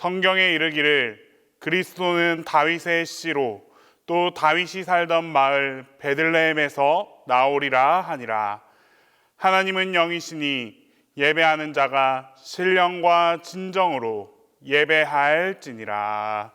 성경에 이르기를 그리스도는 다윗의 씨로 또 다윗이 살던 마을 베들레헴에서 나오리라 하니라. 하나님은 영이시니 예배하는 자가 신령과 진정으로 예배할지니라.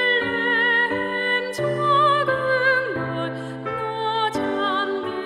베들레헴 작은 별 너 잠들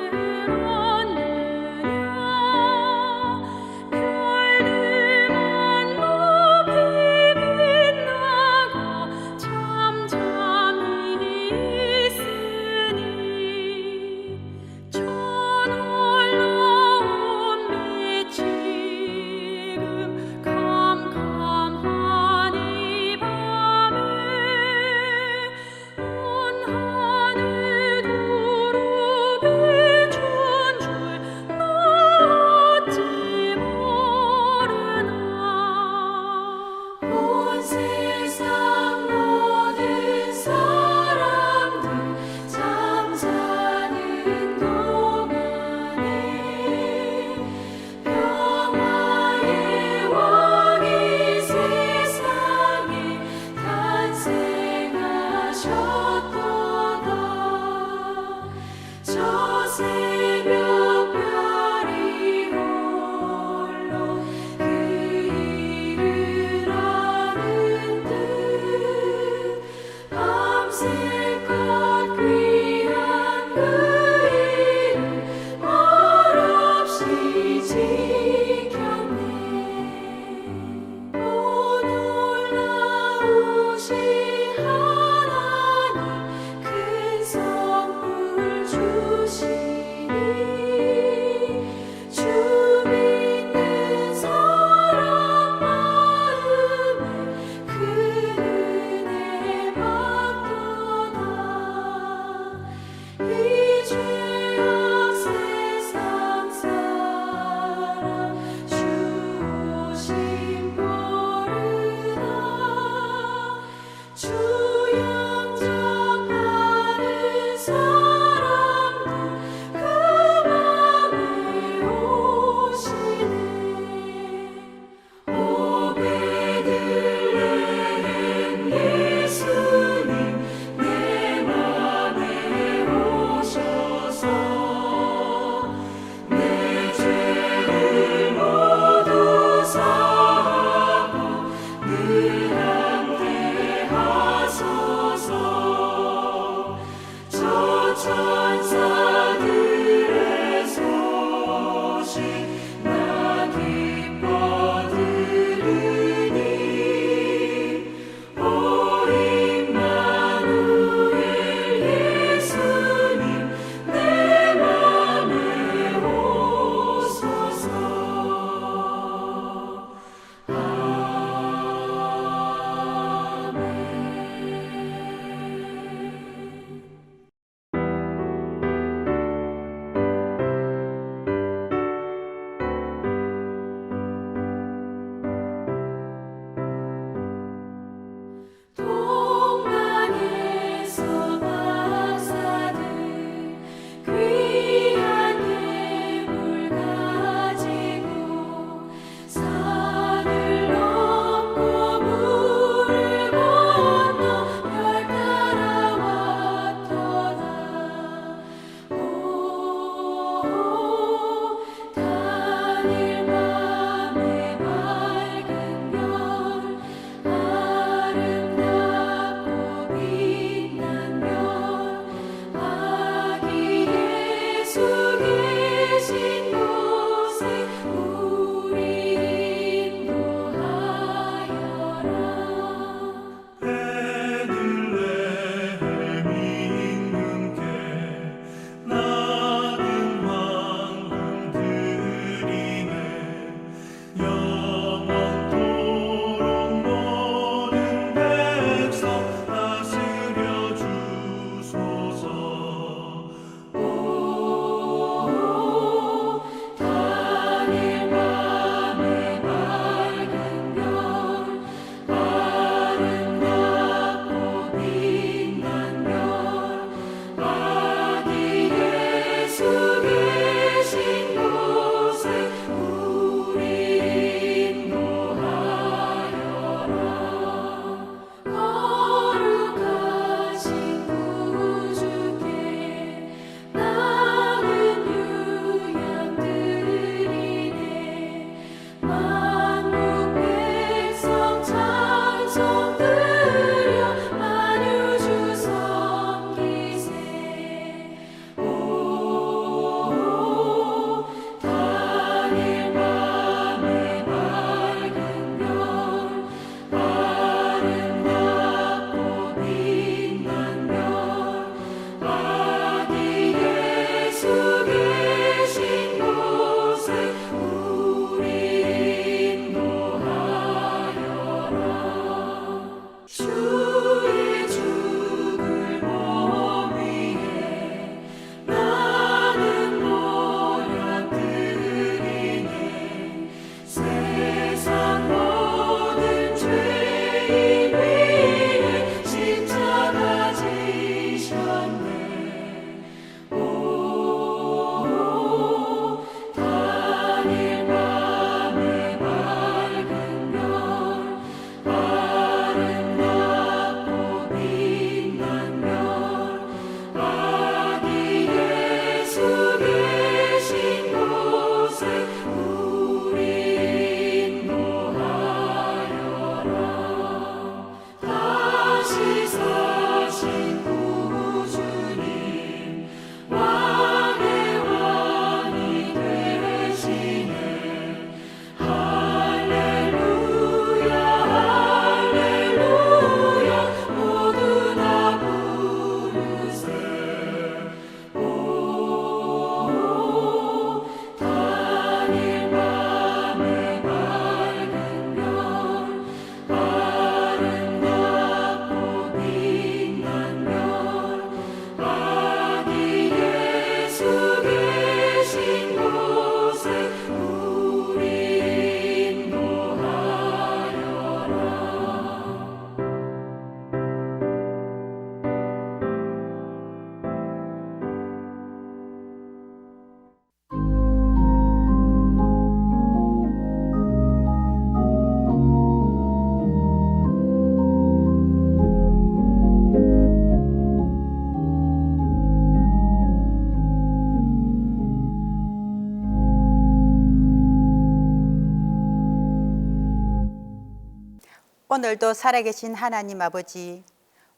오늘도 살아계신 하나님 아버지,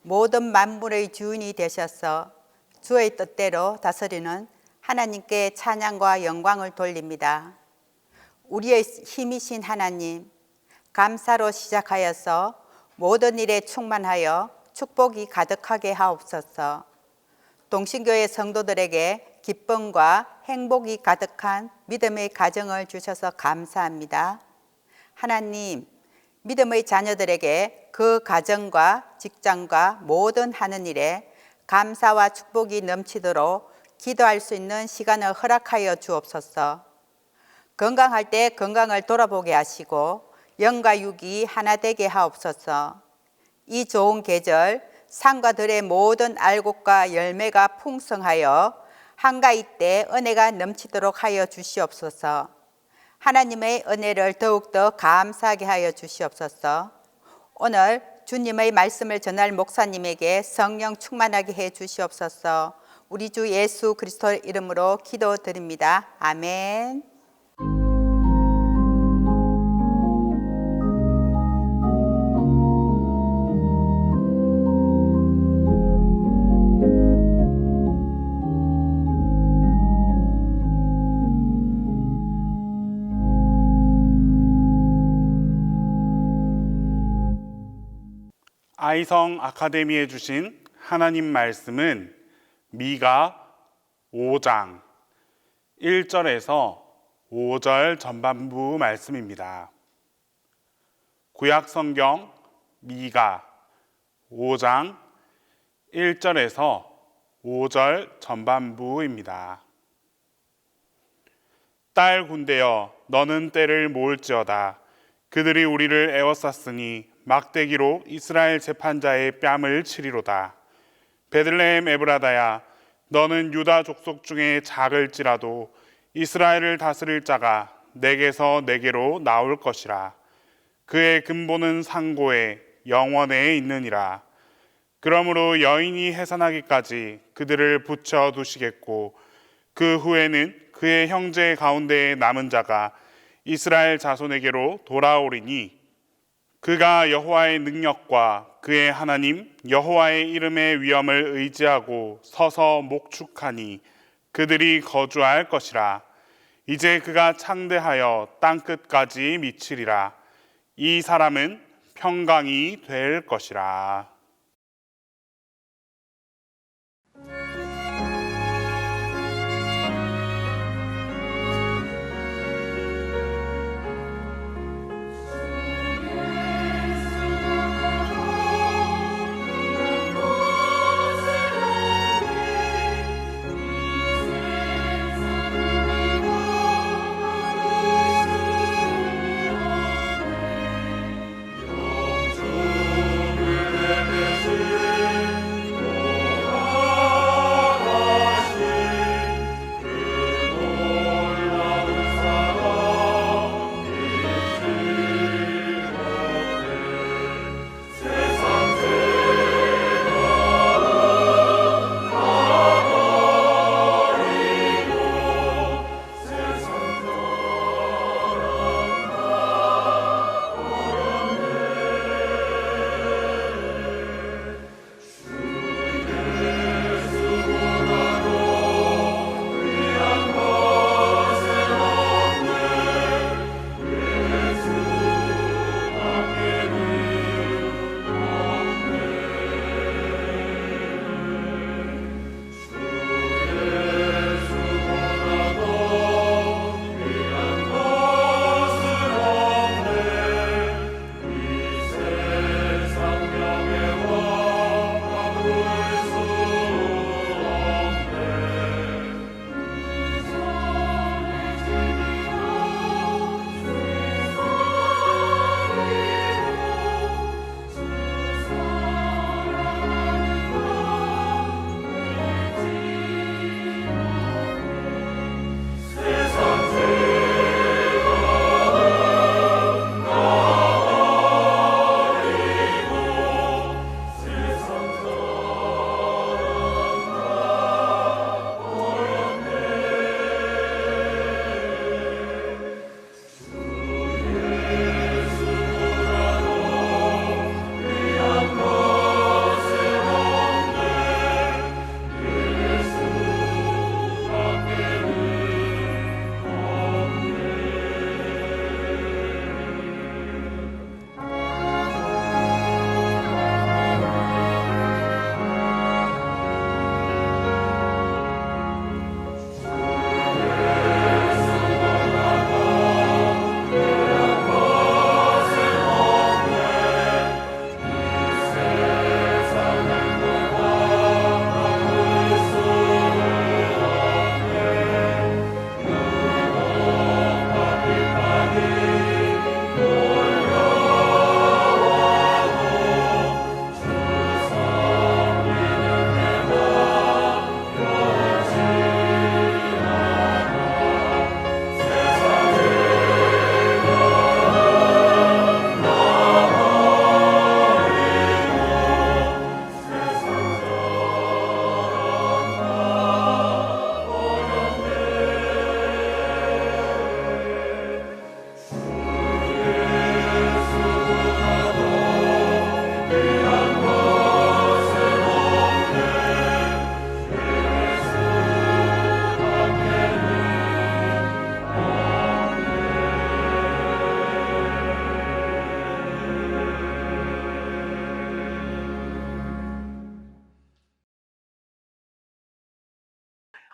모든 만물의 주인이 되셔서 주의 뜻대로 다스리는 하나님께 찬양과 영광을 돌립니다. 우리의 힘이신 하나님, 감사로 시작하여서 모든 일에 충만하여 축복이 가득하게 하옵소서. 동신교회 성도들에게 기쁨과 행복이 가득한 믿음의 가정을 주셔서 감사합니다. 하나님, 믿음의 자녀들에게 그 가정과 직장과 모든 하는 일에 감사와 축복이 넘치도록 기도할 수 있는 시간을 허락하여 주옵소서. 건강할 때 건강을 돌아보게 하시고 영과 육이 하나 되게 하옵소서. 이 좋은 계절 산과 들의 모든 알곡과 열매가 풍성하여 한가위 때 은혜가 넘치도록 하여 주시옵소서. 하나님의 은혜를 더욱더 감사하게 하여 주시옵소서. 오늘 주님의 말씀을 전할 목사님에게 성령 충만하게 해 주시옵소서. 우리 주 예수 그리스도의 이름으로 기도드립니다. 아멘. 아이성 아카데미에 주신 하나님 말씀은 미가 5장 1절에서 5절 전반부 말씀입니다. 구약 성경 미가 5장 1절에서 5절 전반부입니다. 딸 군대여, 너는 때를 모을지어다. 그들이 우리를 에워쌌으니 막대기로 이스라엘 재판자의 뺨을 치리로다. 베들레헴 에브라다야, 너는 유다 족속 중에 작을지라도 이스라엘을 다스릴 자가 내게서 내게로 나올 것이라. 그의 근본은 상고에 영원에 있느니라. 그러므로 여인이 해산하기까지 그들을 붙여 두시겠고 그 후에는 그의 형제 가운데에 남은 자가 이스라엘 자손에게로 돌아오리니 그가 여호와의 능력과 그의 하나님 여호와의 이름의 위엄을 의지하고 서서 목축하니 그들이 거주할 것이라. 이제 그가 창대하여 땅끝까지 미치리라. 이 사람은 평강이 될 것이라.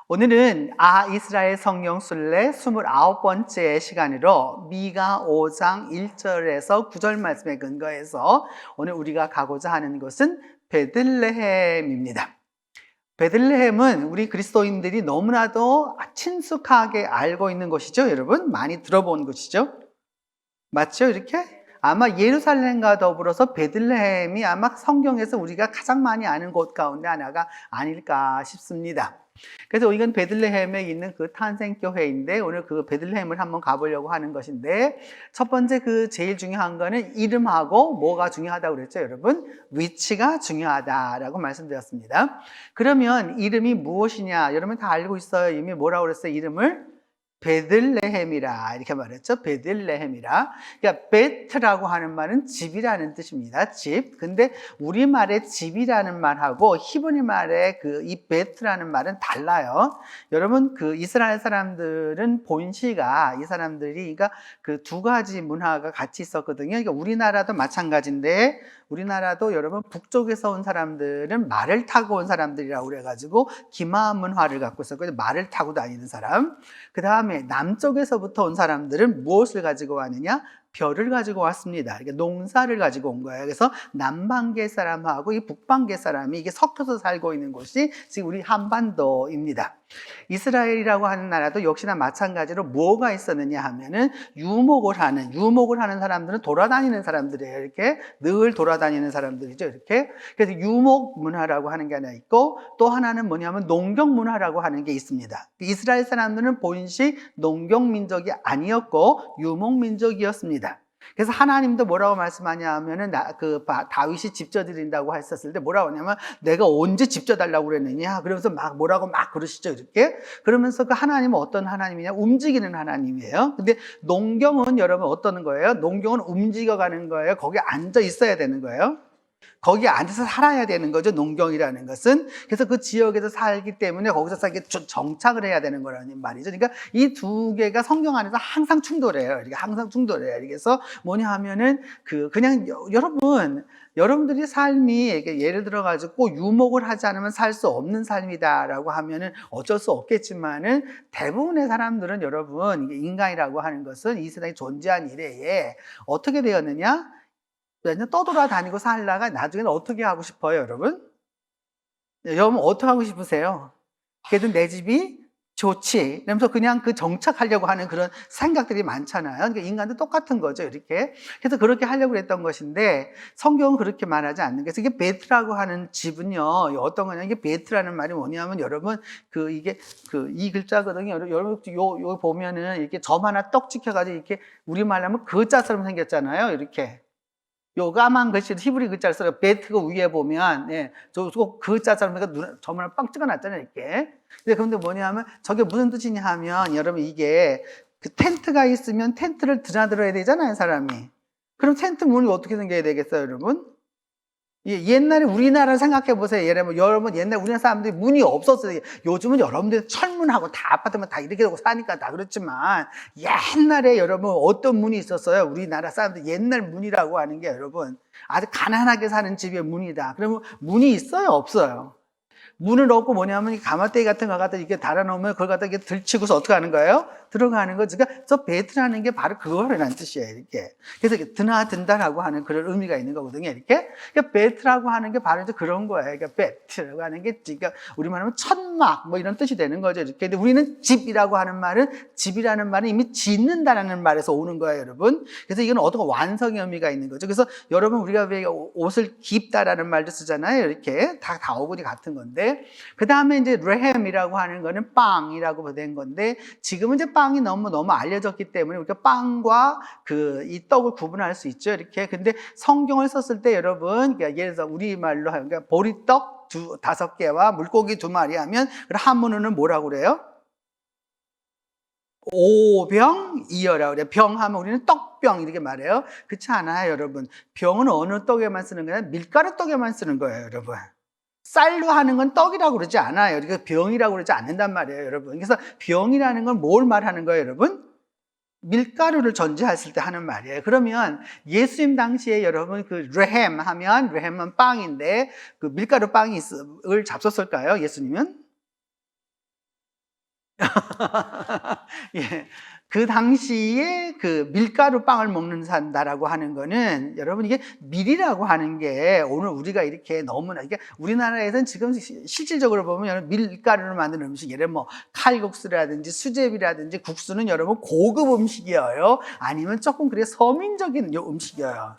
오늘은 이스라엘 성경 순례 29번째 시간으로 미가 5장 1절에서 9절 말씀에 근거해서 오늘 우리가 가고자 하는 것은 베들레헴입니다. 베들레헴은 우리 그리스도인들이 너무나도 친숙하게 알고 있는 곳이죠. 여러분 많이 들어본 곳이죠. 맞죠? 이렇게? 아마 예루살렘과 더불어서 베들레헴이 아마 성경에서 우리가 가장 많이 아는 곳 가운데 하나가 아닐까 싶습니다. 그래서 이건 베들레헴에 있는 그 탄생교회인데 오늘 그 베들레헴을 한번 가보려고 하는 것인데 첫 번째 그 제일 중요한 거는 이름하고 뭐가 중요하다고 그랬죠, 여러분? 위치가 중요하다라고 말씀드렸습니다. 그러면 이름이 무엇이냐? 여러분 다 알고 있어요. 이미 뭐라고 그랬어요? 이름을 베들레헴이라 이렇게 말했죠. 베들레헴이라. 그러니까 베트라고 하는 말은 집이라는 뜻입니다. 집. 근데 우리말의 집이라는 말하고 히브리 말의 이 베트라는 말은 달라요. 여러분 그 이스라엘 사람들은 본시가 이 사람들이 그러니까 그 두 가지 문화가 같이 있었거든요. 그러니까 우리나라도 마찬가지인데 우리나라도 여러분 북쪽에서 온 사람들은 말을 타고 온 사람들이라고 그래가지고 기마 문화를 갖고 있었거든요. 말을 타고 다니는 사람. 그 다음에 남쪽에서부터 온 사람들은 무엇을 가지고 왔느냐? 벼를 가지고 왔습니다. 이게 농사를 가지고 온 거예요. 그래서 남방계 사람하고 이 북방계 사람이 이게 섞여서 살고 있는 곳이 지금 우리 한반도입니다. 이스라엘이라고 하는 나라도 역시나 마찬가지로 뭐가 있었느냐 하면은 유목을 하는 사람들은 돌아다니는 사람들이에요. 이렇게 늘 돌아다니는 사람들이죠. 이렇게. 그래서 유목 문화라고 하는 게 하나 있고 또 하나는 뭐냐면 농경 문화라고 하는 게 있습니다. 이스라엘 사람들은 본시 농경 민족이 아니었고 유목 민족이었습니다. 그래서 하나님도 뭐라고 말씀하냐 하면은 다윗이 집 져드린다고 했었을 때 뭐라고 하냐면 내가 언제 집 져달라고 그랬느냐 그러면서 막 뭐라고 막 그러시죠. 이렇게. 그러면서 그 하나님은 어떤 하나님이냐? 움직이는 하나님이에요. 근데 농경은 여러분 어떤 거예요? 농경은 움직여가는 거예요. 거기에 앉아 있어야 되는 거예요. 거기에 앉아서 살아야 되는 거죠. 농경이라는 것은. 그래서 그 지역에서 살기 때문에 거기서 정착을 해야 되는 거라는 말이죠. 그러니까 이 두 개가 성경 안에서 항상 충돌해요. 이렇게 항상 충돌해요. 그래서 뭐냐 하면은 그냥 여러분들이 삶이 예를 들어 가지고 유목을 하지 않으면 살 수 없는 삶이다라고 하면은 어쩔 수 없겠지만은 대부분의 사람들은 여러분 인간이라고 하는 것은 이 세상에 존재한 이래에 어떻게 되었느냐? 떠돌아다니고 살다가 나중에는 어떻게 하고 싶어요, 여러분? 여러분 어떻게 하고 싶으세요? 그래도 내 집이 좋지. 그러면서 그냥 정착하려고 하는 그런 생각들이 많잖아요. 그러니까 인간도 똑같은 거죠, 이렇게. 그래서 그렇게 하려고 했던 것인데 성경은 그렇게 말하지 않는 게. 그래서 이게 베트라고 하는 집은요, 어떤 거냐? 이게 베트라는 말이 뭐냐면 여러분 이 글자거든요. 여러분 요 보면은 이렇게 점 하나 떡 찍혀가지고 이렇게 우리말로 하면 그자처럼 생겼잖아요, 이렇게. 요 까만 글씨 히브리 글자를 써요. 베트가 위에 보면 저거 그자처럼 점을 빵 찍어놨잖아요, 이렇게. 근데 뭐냐면 저게 무슨 뜻이냐 하면 여러분 이게 텐트가 있으면 텐트를 드나들어야 되잖아요, 사람이. 그럼 텐트 문이 어떻게 생겨야 되겠어요, 여러분? 옛날에 우리나라를 생각해 보세요. 여러분 옛날 우리나라 사람들이 문이 없었어요. 요즘은 여러분들 철문하고 다 아파트만 다 이렇게 되고 사니까 다 그렇지만 옛날에 여러분 어떤 문이 있었어요? 우리나라 사람들 옛날 문이라고 하는 게 여러분 아주 가난하게 사는 집의 문이다. 그러면 문이 있어요? 없어요? 문을 없고 뭐냐면 가마떼기 같은 거 갖다 이렇게 달아놓으면 그걸 갖다 이렇게 들치고서 어떻게 하는 거예요? 들어가는 거죠. 그러니까 저 베트라는 게 바로 그거라는 뜻이에요. 이렇게. 그래서 이렇게 드나든다라고 하는 그런 의미가 있는 거거든요. 이렇게. 그러니까 베트라고 하는 게 바로 이제 그런 거예요. 그러니까 베트라고 하는 게 그러니까 우리말로 하면 천막 뭐 이런 뜻이 되는 거죠. 이렇게. 근데 우리는 집이라고 하는 말은 집이라는 말은 이미 짓는다라는 말에서 오는 거예요, 여러분. 그래서 이건 어떤 완성의 의미가 있는 거죠. 그래서 여러분 우리가 왜 옷을 깁다라는 말도 쓰잖아요. 이렇게 다 어근이 같은 건데 그 다음에 이제 레햄이라고 하는 거는 빵이라고 된 건데 지금은 이제 빵이 너무 알려졌기 때문에 우리가 빵과 이 떡을 구분할 수 있죠. 이렇게. 근데 성경을 썼을 때 여러분 그러니까 예를 들어서 우리말로 하면 그러니까 보리떡 5개와 물고기 2마리 하면 한문으로는 뭐라고 그래요? 오병이어라고 그래요. 병 하면 우리는 떡병 이렇게 말해요. 그렇지 않아요, 여러분. 병은 어느 떡에만 쓰는 거냐? 밀가루 떡에만 쓰는 거예요, 여러분. 쌀로 하는 건 떡이라고 그러지 않아요. 그러니까 병이라고 그러지 않는단 말이에요, 여러분. 그래서 병이라는 건 뭘 말하는 거예요, 여러분? 밀가루를 전제했을 때 하는 말이에요. 그러면 예수님 당시에 여러분 그 레햄 하면 레햄은 빵인데 그 밀가루 빵을 잡섰을까요, 예수님은? 예. 그 당시에 그 밀가루 빵을 먹는 산다라고 하는 거는 여러분 이게 밀이라고 하는 게 오늘 우리가 이렇게 너무나 이게 우리나라에서는 지금 실질적으로 보면 밀가루를 만드는 음식 예를 뭐 칼국수라든지 수제비라든지 국수는 여러분 고급 음식이에요. 아니면 조금 그래 서민적인 음식이에요.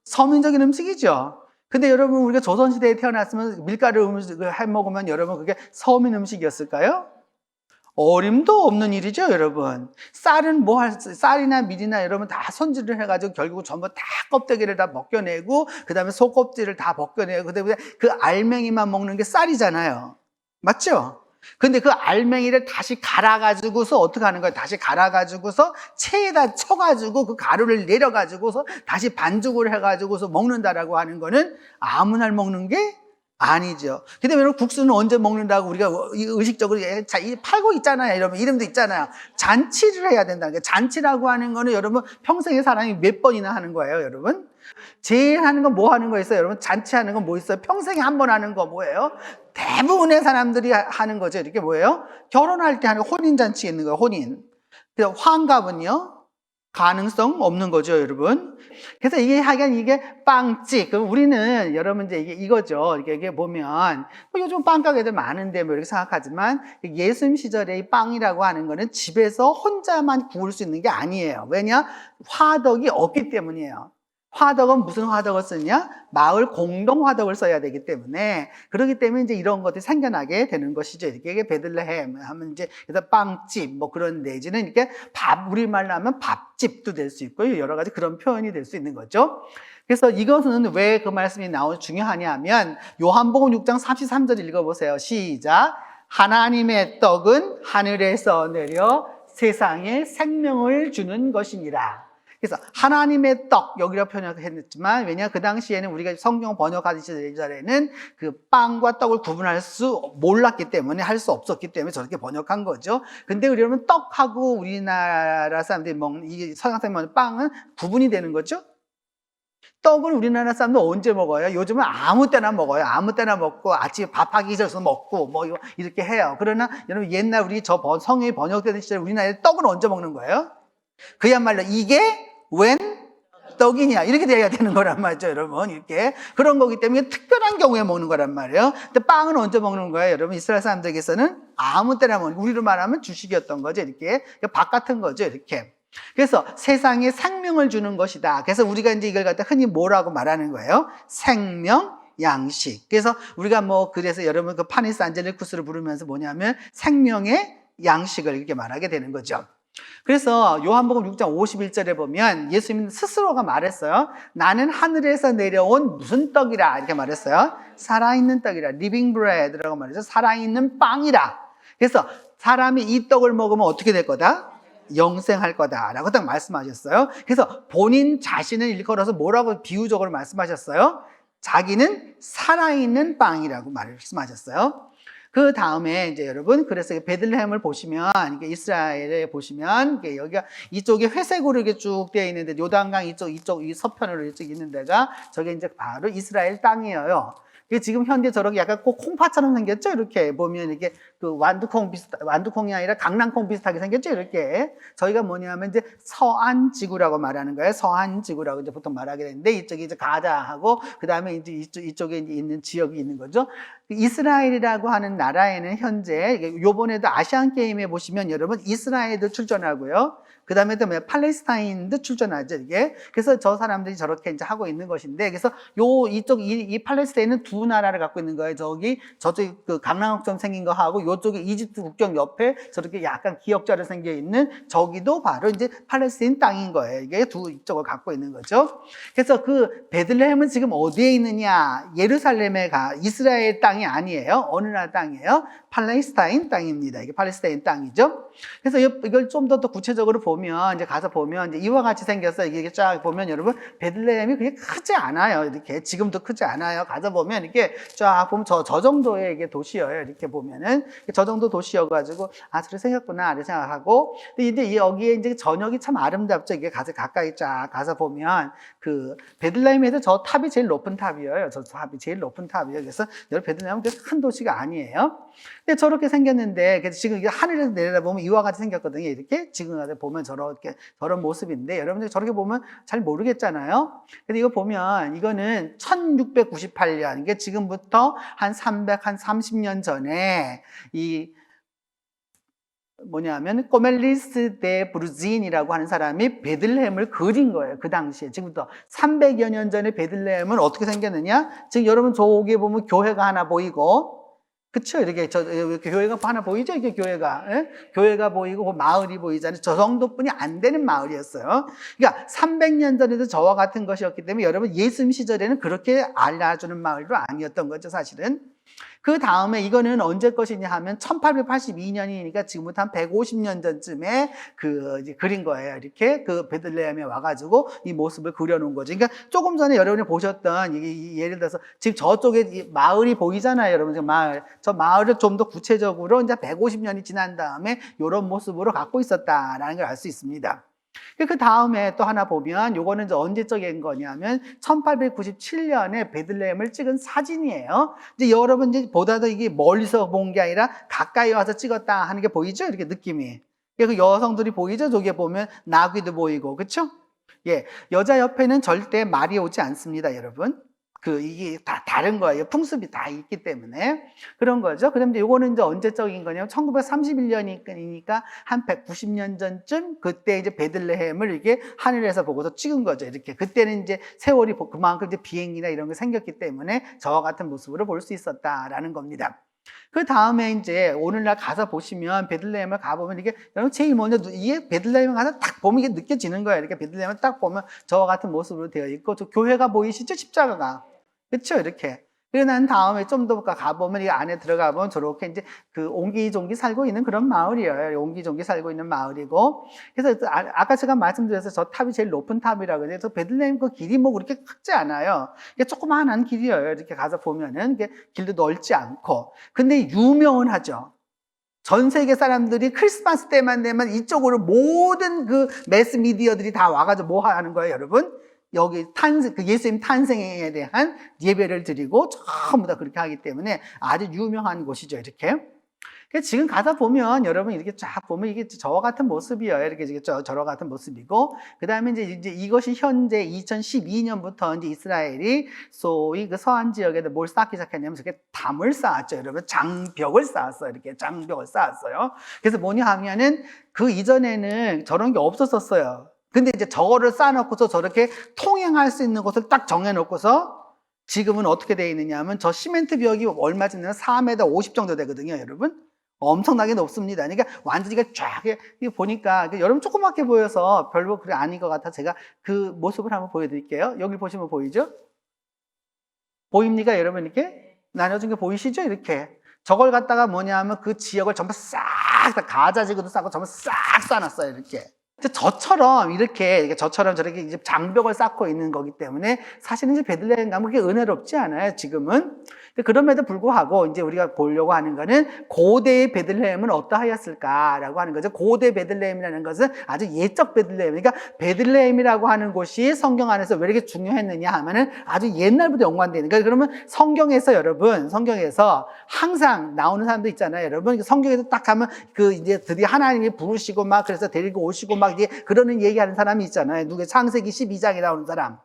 서민적인 음식이죠. 근데 여러분 우리가 조선시대에 태어났으면 밀가루 음식을 해 먹으면 여러분 그게 서민 음식이었을까요? 어림도 없는 일이죠, 여러분. 쌀은 쌀이나 밀이나 여러분 다 손질을 해가지고 결국 전부 다 껍데기를 다 벗겨내고, 그 다음에 속껍질을 다 벗겨내고, 그 다음에 그 알맹이만 먹는 게 쌀이잖아요. 맞죠? 근데 그 알맹이를 다시 갈아가지고서 어떻게 하는 거예요? 다시 갈아가지고서 체에다 쳐가지고 그 가루를 내려가지고서 다시 반죽을 해가지고서 먹는다라고 하는 거는 아무 날 먹는 게 아니죠. 근데 여러분 국수는 언제 먹는다고 우리가 의식적으로 팔고 있잖아요. 여러분 이름도 있잖아요. 잔치를 해야 된다는 거예요. 잔치라고 하는 거는 여러분 평생에 사람이 몇 번이나 하는 거예요, 여러분. 제일 하는 건 뭐 하는 거 있어요, 여러분? 잔치하는 건 뭐 있어요? 평생에 한 번 하는 거 뭐예요? 대부분의 사람들이 하는 거죠. 이렇게 뭐예요? 결혼할 때 하는 혼인 잔치 있는 거예요. 혼인. 그래서 환갑은요? 가능성 없는 거죠, 여러분. 그래서 이게 빵집. 그럼 우리는 여러분 이제 이거죠. 이게 보면 뭐 요즘 빵가게들 많은데 뭐 이렇게 생각하지만 예수님 시절에 이 빵이라고 하는 거는 집에서 혼자만 구울 수 있는 게 아니에요. 왜냐? 화덕이 없기 때문이에요. 화덕은 무슨 화덕을 쓰냐? 마을 공동 화덕을 써야 되기 때문에 그렇기 때문에 이제 이런 것들이 생겨나게 되는 것이죠. 이게 베들레헴 하면 이제 그래서 빵집 뭐 그런 내지는 이렇게 우리말로 하면 밥집도 될 수 있고요. 여러 가지 그런 표현이 될 수 있는 거죠. 그래서 이것은 왜 그 말씀이 중요하냐면 요한복음 6장 33절 읽어보세요. 시작. 하나님의 떡은 하늘에서 내려 세상에 생명을 주는 것이니라. 그래서 하나님의 떡 여기라 표현했지만 왜냐 그 당시에는 우리가 성경 번역하기 전에는 그 빵과 떡을 구분할 수 몰랐기 때문에 할 수 없었기 때문에 저렇게 번역한 거죠. 근데 여러분 떡하고 우리나라 사람들이 먹는 이 서양 사람이 먹는 빵은 구분이 되는 거죠. 떡을 우리나라 사람들 언제 먹어요? 요즘은 아무 때나 먹어요. 아무 때나 먹고 아침에 밥하기 전에 먹고 뭐 이렇게 해요. 그러나 여러분 옛날 우리 성경이 번역되는 시절에 우리나라에 떡을 언제 먹는 거예요? 그야말로 이게 웬 떡이냐 이렇게 돼야 되는 거란 말이죠, 여러분. 이렇게 그런 거기 때문에 특별한 경우에 먹는 거란 말이에요. 근데 빵은 언제 먹는 거예요, 여러분? 이스라엘 사람들에게서는 아무 때나 먹는, 우리로 말하면 주식이었던 거죠. 이렇게 밥 같은 거죠, 이렇게. 그래서 세상에 생명을 주는 것이다. 그래서 우리가 이제 이걸 갖다 흔히 뭐라고 말하는 거예요? 생명 양식. 그래서 우리가 그래서 여러분 그 파니스 안젤리쿠스를 부르면서 뭐냐면 생명의 양식을 이렇게 말하게 되는 거죠. 그래서 요한복음 6장 51절에 보면 예수님 스스로가 말했어요. 나는 하늘에서 내려온 무슨 떡이라 이렇게 말했어요. 살아있는 떡이라, living bread라고 말했죠. 살아있는 빵이라. 그래서 사람이 이 떡을 먹으면 어떻게 될 거다? 영생할 거다라고 딱 말씀하셨어요. 그래서 본인 자신을 일컬어서 뭐라고 비유적으로 말씀하셨어요? 자기는 살아있는 빵이라고 말씀하셨어요. 그 다음에 이제 여러분 그래서 베들레헴을 보시면 이게 이스라엘에 보시면 이게 여기가 이쪽에 회색으로 이렇게 쭉 되어 있는데 요단강 이쪽 이 서편으로 이쪽 있는 데가 저게 이제 바로 이스라엘 땅이에요. 이게 지금 현재 저렇게 약간 꼭 콩팥처럼 생겼죠? 이렇게 보면 이게 그 완두콩이 아니라 강낭콩 비슷하게 생겼죠? 이렇게. 저희가 뭐냐면 이제 서안지구라고 말하는 거예요. 서안지구라고 이제 보통 말하게 되는데 이쪽이 이제 가자하고 그 다음에 이제 이쪽에 있는 지역이 있는 거죠. 이스라엘이라고 하는 나라에는 현재 요번에도 아시안 게임에 보시면 여러분 이스라엘도 출전하고요. 그 다음에 또 팔레스타인도 출전하죠, 이게. 그래서 저 사람들이 저렇게 이제 하고 있는 것인데, 그래서 이 팔레스타인은 두 나라를 갖고 있는 거예요. 저쪽 그 강남역처럼 생긴 거 하고, 요쪽에 이집트 국경 옆에 저렇게 약간 기역자로 생겨 있는 저기도 바로 이제 팔레스타인 땅인 거예요. 이게 두 이쪽을 갖고 있는 거죠. 그래서 그 베들레헴은 지금 어디에 있느냐? 예루살렘에 이스라엘 땅이 아니에요. 어느 나라 땅이에요? 팔레스타인 땅입니다. 이게 팔레스타인 땅이죠. 그래서 이걸 좀 더 구체적으로 보면, 이제 가서 보면, 이제 이와 같이 생겼어요. 이게 쫙 보면 여러분, 베들레헴이 그렇게 크지 않아요. 이렇게. 지금도 크지 않아요. 가서 보면 이렇게 쫙 보면 저 정도의 이게 도시예요. 이렇게 보면은. 저 정도 도시여가지고, 아, 저래 생겼구나. 이렇게 생각하고. 근데 이제 여기에 이제 저녁이 참 아름답죠. 이게 가서 가까이 쫙 가서 보면, 그, 베들레헴에서 저 탑이 제일 높은 탑이에요. 저 탑이 제일 높은 탑이에요. 그래서 여러분, 베들레헴은 그렇게 큰 도시가 아니에요. 근데 저렇게 생겼는데, 그래서 지금 이게 하늘에서 내려다보면 이와 같이 생겼거든요. 이렇게. 지금 보면 저런 모습인데, 여러분들 저렇게 보면 잘 모르겠잖아요. 근데 이거 보면, 이거는 1698년, 이게 지금부터 한 30년 전에, 꼬멜리스 데 브루진이라고 하는 사람이 베들레헴을 그린 거예요. 그 당시에. 지금부터 300여 년 전에 베들레헴은 어떻게 생겼느냐? 지금 여러분 저기에 보면 교회가 하나 보이고, 그쵸? 이렇게 교회가 하나 보이죠? 이게 교회가. 예? 교회가 보이고, 그 마을이 보이잖아요. 저 정도뿐이 안 되는 마을이었어요. 그러니까 300년 전에도 저와 같은 것이었기 때문에 여러분 예수님 시절에는 그렇게 알아주는 마을도 아니었던 거죠, 사실은. 그 다음에 이거는 언제 것이냐 하면 1882년이니까 지금부터 한 150년 전쯤에 이제 그린 거예요. 이렇게 그 베들레헴에 와가지고 이 모습을 그려놓은 거죠. 그러니까 조금 전에 여러분이 보셨던 예를 들어서 지금 저쪽에 마을이 보이잖아요. 여러분 지금 저 마을을 좀 더 구체적으로 이제 150년이 지난 다음에 이런 모습으로 갖고 있었다라는 걸 알 수 있습니다. 그 다음에 또 하나 보면 요거는 이제 언제적인 거냐면 1897년에 베들레헴을 찍은 사진이에요. 이제 여러분 이제 보다도 이게 멀리서 본 게 아니라 가까이 와서 찍었다 하는 게 보이죠? 이렇게 느낌이. 그 여성들이 보이죠? 저기에 보면 나귀도 보이고, 그렇죠? 예, 여자 옆에는 절대 말이 오지 않습니다, 여러분. 이게 다 다른 거예요. 풍습이 다 있기 때문에. 그런 거죠. 그 다음에 요거는 이제 언제적인 거냐면 1931년이니까 한 190년 전쯤 그때 이제 베들레헴을 이렇게 하늘에서 보고서 찍은 거죠. 이렇게. 그때는 이제 세월이 그만큼 이제 비행기나 이런 게 생겼기 때문에 저와 같은 모습으로 볼 수 있었다라는 겁니다. 그 다음에 이제 오늘날 가서 보시면 베들레헴을 가보면 이게 여러분 제일 먼저 이게 베들레헴을 가서 딱 보면 이게 느껴지는 거예요. 이렇게 베들레헴을 딱 보면 저와 같은 모습으로 되어 있고 저 교회가 보이시죠? 십자가가. 그렇죠? 이렇게. 그리고 난 다음에 좀 더 가보면 이 안에 들어가 보면 저렇게 이제 그 옹기종기 살고 있는 그런 마을이에요. 옹기종기 살고 있는 마을이고. 그래서 아까 제가 말씀드렸어요. 저 탑이 제일 높은 탑이라고. 그래서 베들레헴 그 길이 뭐 그렇게 크지 않아요. 이게 조그마한 길이에요. 이렇게 가서 보면은 이게 길도 넓지 않고. 근데 유명은 하죠. 전 세계 사람들이 크리스마스 때만 되면 이쪽으로 모든 그 매스 미디어들이 다 와가지고 뭐 하는 거예요, 여러분? 여기 예수님 탄생에 대한 예배를 드리고 전부 다 그렇게 하기 때문에 아주 유명한 곳이죠, 이렇게. 지금 가다 보면 여러분 이렇게 쫙 보면 이게 저와 같은 모습이에요. 이렇게 저와 같은 모습이고, 그 다음에 이제 이것이 현재 2012년부터 이제 이스라엘이 소위 그 서안 지역에도 뭘 쌓기 시작했냐면 저렇게 담을 쌓았죠, 여러분. 장벽을 쌓았어요. 이렇게 장벽을 쌓았어요. 그래서 뭐냐 하면은 그 이전에는 저런 게 없었었어요. 근데 이제 저거를 쌓아놓고서 저렇게 통행할 수 있는 곳을 딱 정해놓고서 지금은 어떻게 되어 있느냐 하면 저 시멘트 벽이 얼마 전에 4m 50 정도 되거든요, 여러분. 엄청나게 높습니다. 그러니까 완전히 쫙 보니까 여러분 조그맣게 보여서 별로 그래 아닌 것 같아 제가 그 모습을 한번 보여드릴게요. 여기 보시면 보이죠? 보입니까, 여러분? 이렇게 나눠진 게 보이시죠? 이렇게. 저걸 갖다가 뭐냐 하면 그 지역을 전부 싹 다 가자지구도 싸고 전부 싹 쌓아놨어요, 이렇게. 저처럼 이렇게 저처럼 저렇게 이제 장벽을 쌓고 있는 거기 때문에 사실은 이제 베들레헴 가면 그게 은혜롭지 않아요, 지금은. 근데 그럼에도 불구하고 이제 우리가 보려고 하는 거는 고대의 베들레헴은 어떠하였을까라고 하는 거죠. 고대 베들레헴이라는 것은 아주 예적 베들레헴. 그러니까 베들레헴이라고 하는 곳이 성경 안에서 왜 이렇게 중요했느냐 하면은 아주 옛날부터 연관되어 있는 거예요. 그러면 성경에서 여러분, 성경에서 항상 나오는 사람도 있잖아요, 여러분. 성경에서 딱 하면 그 이제 드디어 하나님이 부르시고 막 그래서 데리고 오시고 막 이제 그러는 얘기하는 사람이 있잖아요. 누구 창세기 12장에 나오는 사람.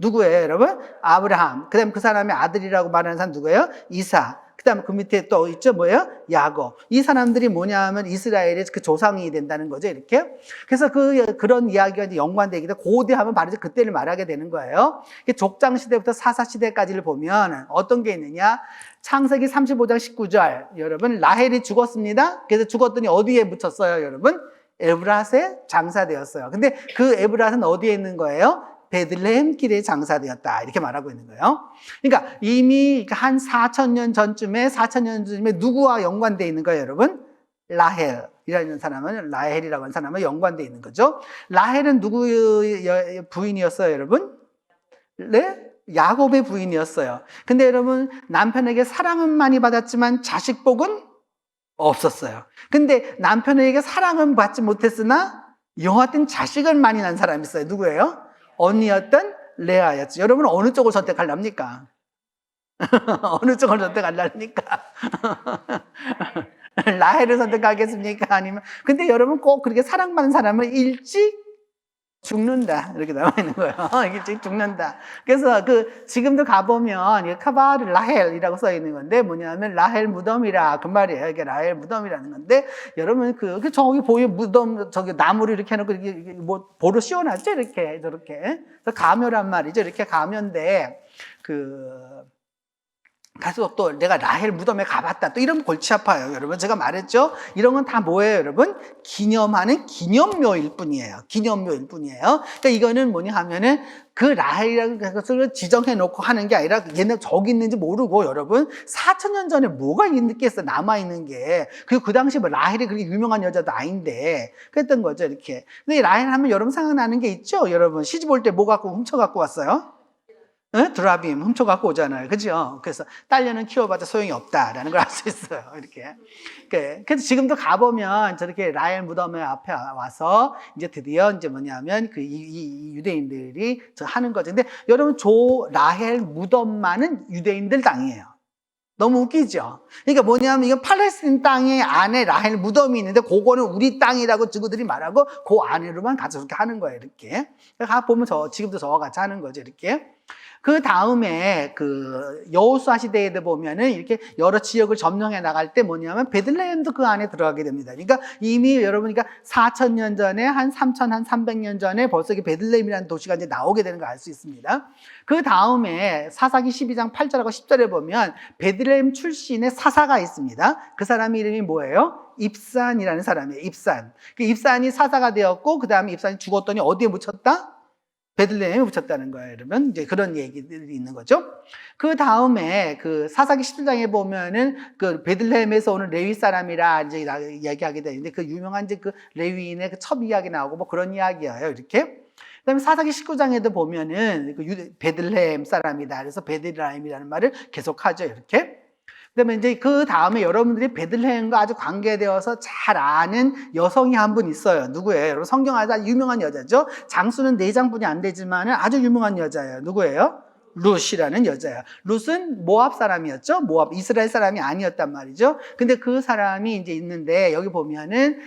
누구예요, 여러분? 아브라함. 그 다음에 그 사람의 아들이라고 말하는 사람 누구예요? 이삭. 그 다음에 그 밑에 또 있죠, 뭐예요? 야곱. 이 사람들이 뭐냐 하면 이스라엘의 그 조상이 된다는 거죠, 이렇게. 그래서 그런 이야기가 이제 연관되기 때문에 고대하면 바로 이제 그때를 말하게 되는 거예요. 족장 시대부터 사사 시대까지를 보면 어떤 게 있느냐? 창세기 35장 19절. 여러분, 라헬이 죽었습니다. 그래서 죽었더니 어디에 묻혔어요, 여러분? 에브랏에 장사되었어요. 근데 그 에브랏은 어디에 있는 거예요? 베들레헴 길에 장사되었다. 이렇게 말하고 있는 거예요. 그러니까 이미 한 4,000년 전쯤에 누구와 연관되어 있는 거예요, 여러분? 라헬이라는 사람은, 라헬이라고 하는 사람은 연관되어 있는 거죠. 라헬은 누구의 부인이었어요, 여러분? 네? 야곱의 부인이었어요. 근데 여러분, 남편에게 사랑은 많이 받았지만 자식복은 없었어요. 근데 남편에게 사랑은 받지 못했으나 여하튼 자식을 많이 낳은 사람이 있어요. 누구예요? 언니였던 레아였죠. 여러분은 어느 쪽을 선택하렵니까? 어느 쪽을 선택하렵니까? 라헬을 선택하겠습니까? 아니면 근데 여러분 꼭 그렇게 사랑받는 사람은 일찍 죽는다. 이렇게 나와 있는 거예요. 일찍 죽는다. 그래서 지금도 가보면 카바르 라헬이라고 써 있는 건데 뭐냐면 라헬 무덤이라 그 말이에요. 이게 라헬 무덤이라는 건데 여러분 저기 보이는 무덤 저기 나무를 이렇게 해놓고 이렇게 뭐 보로 씌워놨죠. 이렇게 저렇게. 그래서 가묘란 말이죠. 이렇게 가묘인데 가서 또 내가 라헬 무덤에 가봤다. 또 이러면 골치 아파요. 여러분 제가 말했죠. 이런 건 다 뭐예요, 여러분? 기념하는 기념묘일 뿐이에요. 기념묘일 뿐이에요. 그러니까 이거는 뭐냐 하면은 그 라헬이라는 것을 지정해 놓고 하는 게 아니라 얘네 저기 있는지 모르고 여러분 4,000년 전에 뭐가 있겠어 남아있는 게. 그리고 그 당시 뭐 라헬이 그렇게 유명한 여자도 아닌데 그랬던 거죠, 이렇게. 근데 라헬 하면 여러분 생각나는 게 있죠, 여러분. 시집 올 때 뭐 갖고 훔쳐 갖고 왔어요? 드라빔 훔쳐갖고 오잖아요. 그죠? 그래서 딸려는 키워봤자 소용이 없다라는 걸 알 수 있어요. 이렇게. 그래서 지금도 가보면 저렇게 라헬 무덤에 앞에 와서 이제 드디어 이제 뭐냐면 이 유대인들이 저 하는 거죠. 근데 여러분 라헬 무덤만은 유대인들 땅이에요. 너무 웃기죠? 그러니까 뭐냐면 이건 팔레스틴 땅에 안에 라헬 무덤이 있는데 그거는 우리 땅이라고 저들이 말하고 그 안으로만 가서 그렇게 하는 거예요. 이렇게. 보면 지금도 저와 같이 하는 거죠. 이렇게. 그 다음에 여호수아 시대에도 보면은 이렇게 여러 지역을 점령해 나갈 때 뭐냐면 베들레헴도 그 안에 들어가게 됩니다. 그러니까 이미 여러분, 그러니까 4,000년 전에 한 3,300년 전에 벌써 이게 베들레헴이라는 도시가 이제 나오게 되는 걸 알 수 있습니다. 그 다음에 사사기 12장 8절하고 10절에 보면 베들레헴 출신의 사사가 있습니다. 그 사람 이름이 뭐예요? 입산이라는 사람이에요. 입산. 입산이 사사가 되었고 그 다음에 입산이 죽었더니 어디에 묻혔다? 베들레헴에 붙였다는 거예요. 그러면 이제 그런 얘기들이 있는 거죠. 그 다음에 사사기 17장에 보면은 베들레헴에서 오는 레위 사람이라 이제 이야기하게 되는데 유명한 이제 레위인의 첩 이야기 나오고 뭐 그런 이야기예요. 이렇게. 그다음에 사사기 19장에도 보면은 베들레헴 사람이다. 그래서 베들레헴이라는 말을 계속하죠. 이렇게. 그다음에 이제 그 다음에 여러분들이 베들레헴과 아주 관계되어서 잘 아는 여성이 한 분 있어요. 누구예요? 여러분 성경 아주 유명한 여자죠. 장수는 4장뿐이 안 되지만 아주 유명한 여자예요. 누구예요? 룻이라는 여자예요. 룻은 모압 사람이었죠. 모압, 이스라엘 사람이 아니었단 말이죠. 근데 그 사람이 이제 있는데 여기 보면은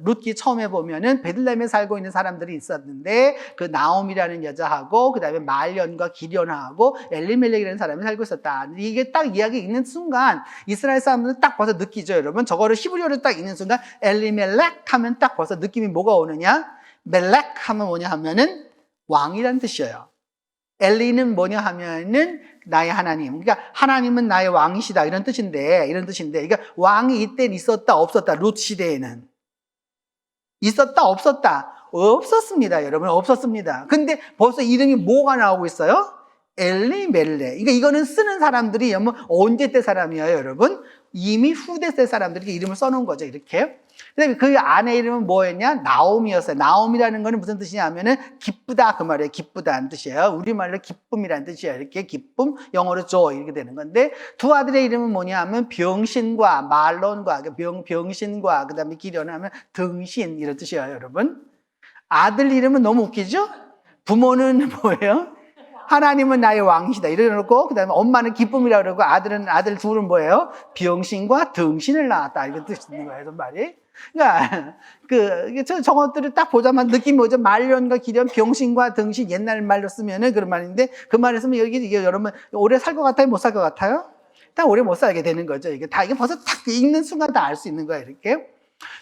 룻기 처음에 보면은 베들레헴에 살고 있는 사람들이 있었는데 나옴이라는 여자하고 그다음에 말련과 기련하고 엘리멜렉이라는 사람이 살고 있었다. 이게 딱 이야기 읽는 순간 이스라엘 사람들은 딱 벌써 느끼죠, 여러분. 저거를 히브리어로 딱 읽는 순간 엘리멜렉 하면 딱 벌써 느낌이 뭐가 오느냐? 멜렉 하면 뭐냐 하면은 왕이란 뜻이에요. 엘리는 뭐냐 하면은 나의 하나님. 그러니까 하나님은 나의 왕이시다. 이런 뜻인데. 그러니까 왕이 이때는 있었다, 없었다. 룻 시대에는. 있었다, 없었다. 없었습니다, 여러분. 없었습니다. 근데 벌써 이름이 뭐가 나오고 있어요? 엘리멜렉. 그러니까 이거는 쓰는 사람들이 언제 때 사람이에요, 여러분? 이미 후대 때 사람들이 이름을 써놓은 거죠, 이렇게. 그다음에 그 아내 이름은 뭐였냐? 나오미였어요. 나오미라는 거는 무슨 뜻이냐면은 기쁘다 그 말이에요. 기쁘다는 뜻이에요. 우리말로 기쁨이라는 뜻이에요. 이렇게 기쁨, 영어로 joy 이렇게 되는 건데 두 아들의 이름은 뭐냐면 병신과 말론과 병신과 그다음에 기련을 하면 등신 이런 뜻이에요, 여러분. 아들 이름은 너무 웃기죠? 부모는 뭐예요? 하나님은 나의 왕이시다 이래놓고 그다음에 엄마는 기쁨이라고 그러고 아들 둘은 뭐예요? 병신과 등신을 낳았다 이런 뜻이 있는 거예요, 그 말이. 그러니까 저것들을 딱 보자마자 느낌이 뭐죠? 말년과 기련, 병신과 등신 옛날 말로 쓰면은 그런 말인데 그 말을 쓰면 이게 여러분 오래 살 것 같아요? 못 살 것 같아요? 딱 오래 못 살게 되는 거죠. 이게 벌써 딱 읽는 순간 다 알 수 있는 거예요, 이렇게.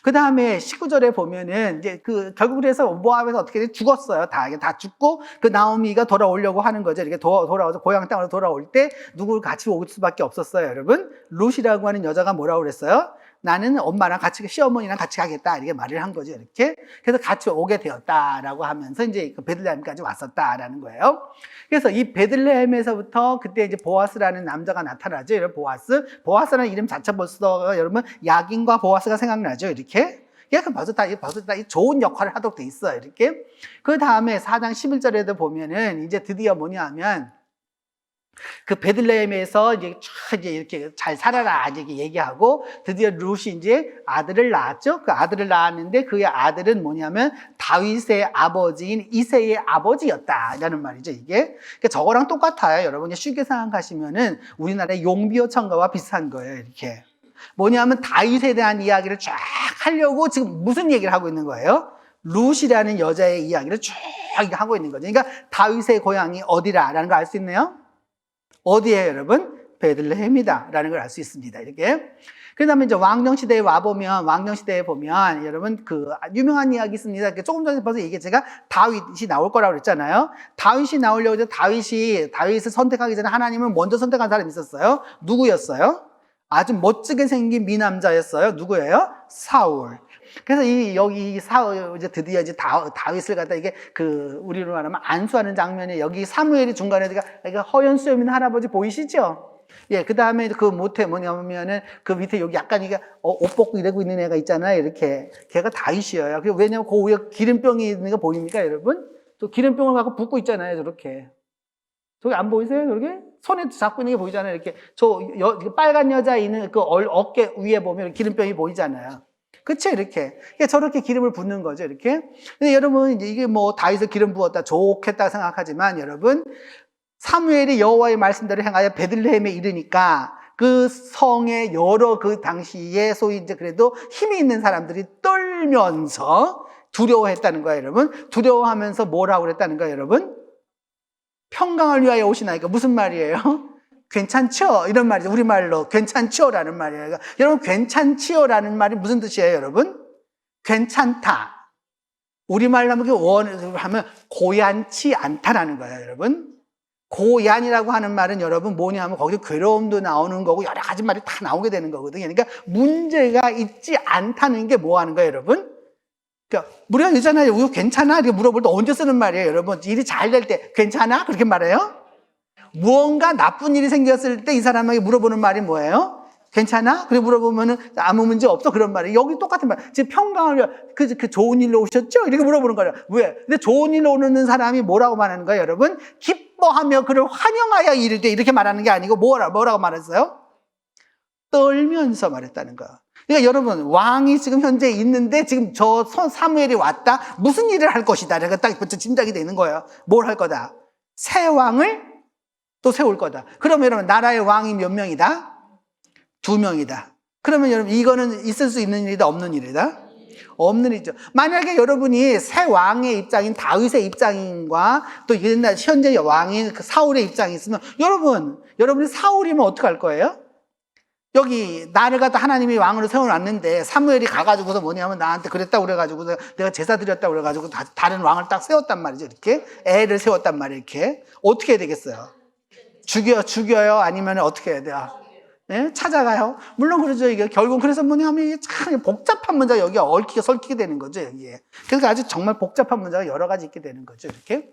그 다음에 19절에 보면은 이제 결국 그래서 모압에서 어떻게 죽었어요. 다 죽고 그 나오미가 돌아오려고 하는 거죠. 이렇게 돌아와서 고향 땅으로 돌아올 때 누구를 같이 올 수밖에 없었어요, 여러분. 룻이라고 하는 여자가 뭐라고 그랬어요? 나는 엄마랑 같이 시어머니랑 같이 가겠다 이렇게 말을 한 거죠, 이렇게. 그래서 같이 오게 되었다라고 하면서 이제 그 베들레헴까지 왔었다라는 거예요. 그래서 이 베들레헴에서부터 그때 이제 보아스라는 남자가 나타나죠. 여러분 보아스라는 이름 자체 벌써 여러분 야긴과 보아스가 생각나죠, 이렇게. 벌써 다 좋은 역할을 하도록 돼 있어요, 이렇게. 그 다음에 4장 11절에도 보면은 이제 드디어 뭐냐면 그 베들레헴에서 이제 이렇게 잘 살아라 이렇게 얘기하고 드디어 룻이 이제 아들을 낳았죠. 그 아들을 낳았는데 그의 아들은 뭐냐면 다윗의 아버지인 이새의 아버지였다라는 말이죠. 이게 그러니까 저거랑 똑같아요. 여러분 쉽게 생각하시면은 우리나라의 용비어 청가와 비슷한 거예요. 이렇게 뭐냐면 다윗에 대한 이야기를 쫙 하려고 지금 무슨 얘기를 하고 있는 거예요? 룻이라는 여자의 이야기를 쭉 하고 있는 거죠. 그러니까 다윗의 고향이 어디라라는 걸 알 수 있네요. 어디에 여러분? 베들레헴이다 라는 걸 알 수 있습니다. 이렇게. 그 다음에 이제 왕정시대에 보면 여러분 그 유명한 이야기 있습니다. 조금 전에 벌써 제가 다윗이 나올 거라고 그랬잖아요. 다윗이 나오려고 해서 다윗을 선택하기 전에 하나님은 먼저 선택한 사람이 있었어요. 누구였어요? 아주 멋지게 생긴 미남자였어요. 누구예요? 사울. 그래서 여기 사울 이제 드디어 이제 다윗을 갖다 이게 우리로 말하면 안수하는 장면에 여기 사무엘이 중간에 허연 수염 있는 할아버지 보이시죠? 예, 그 다음에 뭐냐면은 그 밑에 여기 약간 이게 옷 벗고 이러고 있는 애가 있잖아요. 이렇게 걔가 다윗이에요. 왜냐면 그 위에 기름병이 있는 거 보입니까, 여러분? 또 기름병을 갖고 붓고 있잖아요, 저렇게. 저기 안 보이세요? 저렇게 손에 잡고 있는 게 보이잖아요. 이렇게 빨간 여자 있는 그 어깨 위에 보면 기름병이 보이잖아요. 그쵸, 이렇게. 저렇게 기름을 붓는 거죠, 이렇게. 근데 여러분, 이게 뭐 다윗을 기름 부었다, 좋겠다 생각하지만 여러분, 사무엘이 여호와의 말씀대로 행하여 베들레헴에 이르니까 그 성의 여러 그 당시에 소위 이제 그래도 힘이 있는 사람들이 떨면서 두려워했다는 거예요, 여러분. 두려워하면서 뭐라고 그랬다는 거예요, 여러분? 평강을 위하여 오시나이까 무슨 말이에요? 괜찮죠? 이런 말이죠. 우리말로 괜찮죠? 라는 말이에요. 그러니까 여러분 괜찮지요라는 말이 무슨 뜻이에요, 여러분? 괜찮다. 우리말로 하면 고얀치 않다라는 거예요, 여러분. 고얀이라고 하는 말은 여러분 뭐냐 하면 거기서 괴로움도 나오는 거고 여러 가지 말이 다 나오게 되는 거거든요. 그러니까 문제가 있지 않다는 게 뭐 하는 거예요, 여러분? 그러니까 우리가 있잖아요. 이거 괜찮아? 이렇게 물어볼 때 언제 쓰는 말이에요, 여러분? 일이 잘 될 때 괜찮아? 그렇게 말해요? 무언가 나쁜 일이 생겼을 때 이 사람에게 물어보는 말이 뭐예요? 괜찮아? 그래 물어보면은 아무 문제 없어 그런 말이에요. 여기 똑같은 말. 지금 평강을 위해 그 좋은 일로 오셨죠? 이렇게 물어보는 거예요. 왜? 근데 좋은 일로 오는 사람이 뭐라고 말하는 거예요, 여러분? 기뻐하며 그를 환영하여 이르되 이렇게 말하는 게 아니고 뭐라고 말했어요? 떨면서 말했다는 거예요. 그러니까 여러분 왕이 지금 현재 있는데 지금 저 사무엘이 왔다 무슨 일을 할 것이다. 그러니까 딱 짐작이 되는 거예요. 뭘 할 거다? 새 왕을 또 세울 거다. 그러면 여러분 나라의 왕이 몇 명이다? 2명이다. 그러면 여러분 이거는 있을 수 있는 일이다, 없는 일이다? 없는 일이죠. 만약에 여러분이 새 왕의 입장인 다윗의 입장인과 또 옛날 현재 왕인 그 사울의 입장이 있으면 여러분이 사울이면 어떻게 할 거예요? 여기 나를 갖다 하나님이 왕으로 세워놨는데 사무엘이 가가지고서 뭐냐면 나한테 그랬다고 그래가지고 내가 제사 드렸다고 그래가지고 다른 왕을 딱 세웠단 말이죠. 이렇게 애를 세웠단 말이에요. 이렇게 어떻게 해야 되겠어요? 죽여요? 아니면 어떻게 해야 돼요? 네? 찾아가요? 물론 그러죠. 이게 결국 그래서 뭐냐면 이게 참 복잡한 문제가 여기가 얽히게 설키게 되는 거죠. 여기에. 그래서 아주 정말 복잡한 문제가 여러 가지 있게 되는 거죠. 이렇게.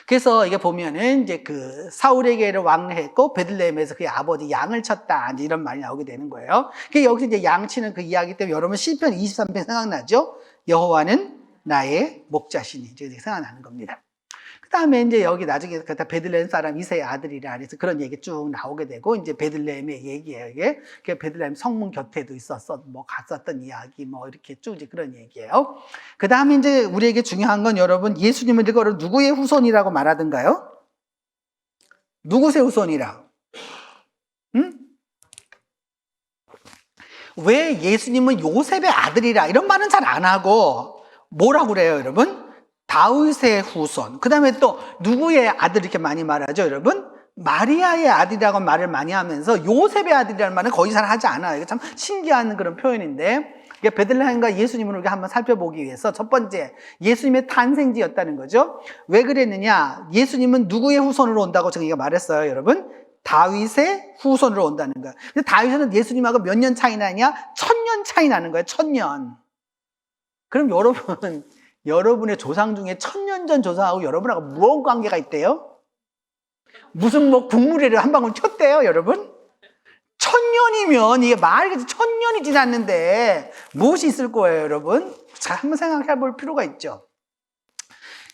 그래서 이게 보면은 이제 그 사울에게를 왕래했고 베들레헴에서 그의 아버지 양을 쳤다. 이제 이런 말이 나오게 되는 거예요. 그 여기서 이제 양 치는 그 이야기 때문에 여러분 시편 23편 생각나죠? 여호와는 나의 목자시니 이제 생각나는 겁니다. 그다음에 이제 여기 나중에 베들레헴 사람 이새의 아들이라 그래서 그런 얘기 쭉 나오게 되고 이제 베들레헴의 얘기예요. 이게 베들레헴 성문 곁에도 있었어 뭐 갔었던 이야기 뭐 이렇게 쭉 이제 그런 얘기예요. 그다음에 이제 우리에게 중요한 건 여러분 예수님은 이거를 누구의 후손이라고 말하던가요? 누구의 후손이라? 응? 왜 예수님은 요셉의 아들이라 이런 말은 잘 안 하고 뭐라고 그래요, 여러분? 다윗의 후손. 그 다음에 또 누구의 아들 이렇게 많이 말하죠, 여러분? 마리아의 아들이라고 말을 많이 하면서 요셉의 아들이라는 말은 거의 잘 하지 않아요. 이게 참 신기한 그런 표현인데 이게 베들레헴과 예수님을 우리가 한번 살펴보기 위해서 첫 번째 예수님의 탄생지였다는 거죠. 왜 그랬느냐? 예수님은 누구의 후손으로 온다고 저희가 말했어요, 여러분? 다윗의 후손으로 온다는 거예요. 근데 다윗은 예수님하고 몇 년 차이 나냐? 1000년 차이 나는 거예요. 1000년. 그럼 여러분 여러분의 조상 중에 1000년 전 조상하고 여러분하고 무슨 관계가 있대요? 무슨 뭐 국물에를 한 방울 쳤대요, 여러분? 1000년이면 이게 말이 1000년이 지났는데 무엇이 있을 거예요, 여러분? 자, 한번 생각해 볼 필요가 있죠.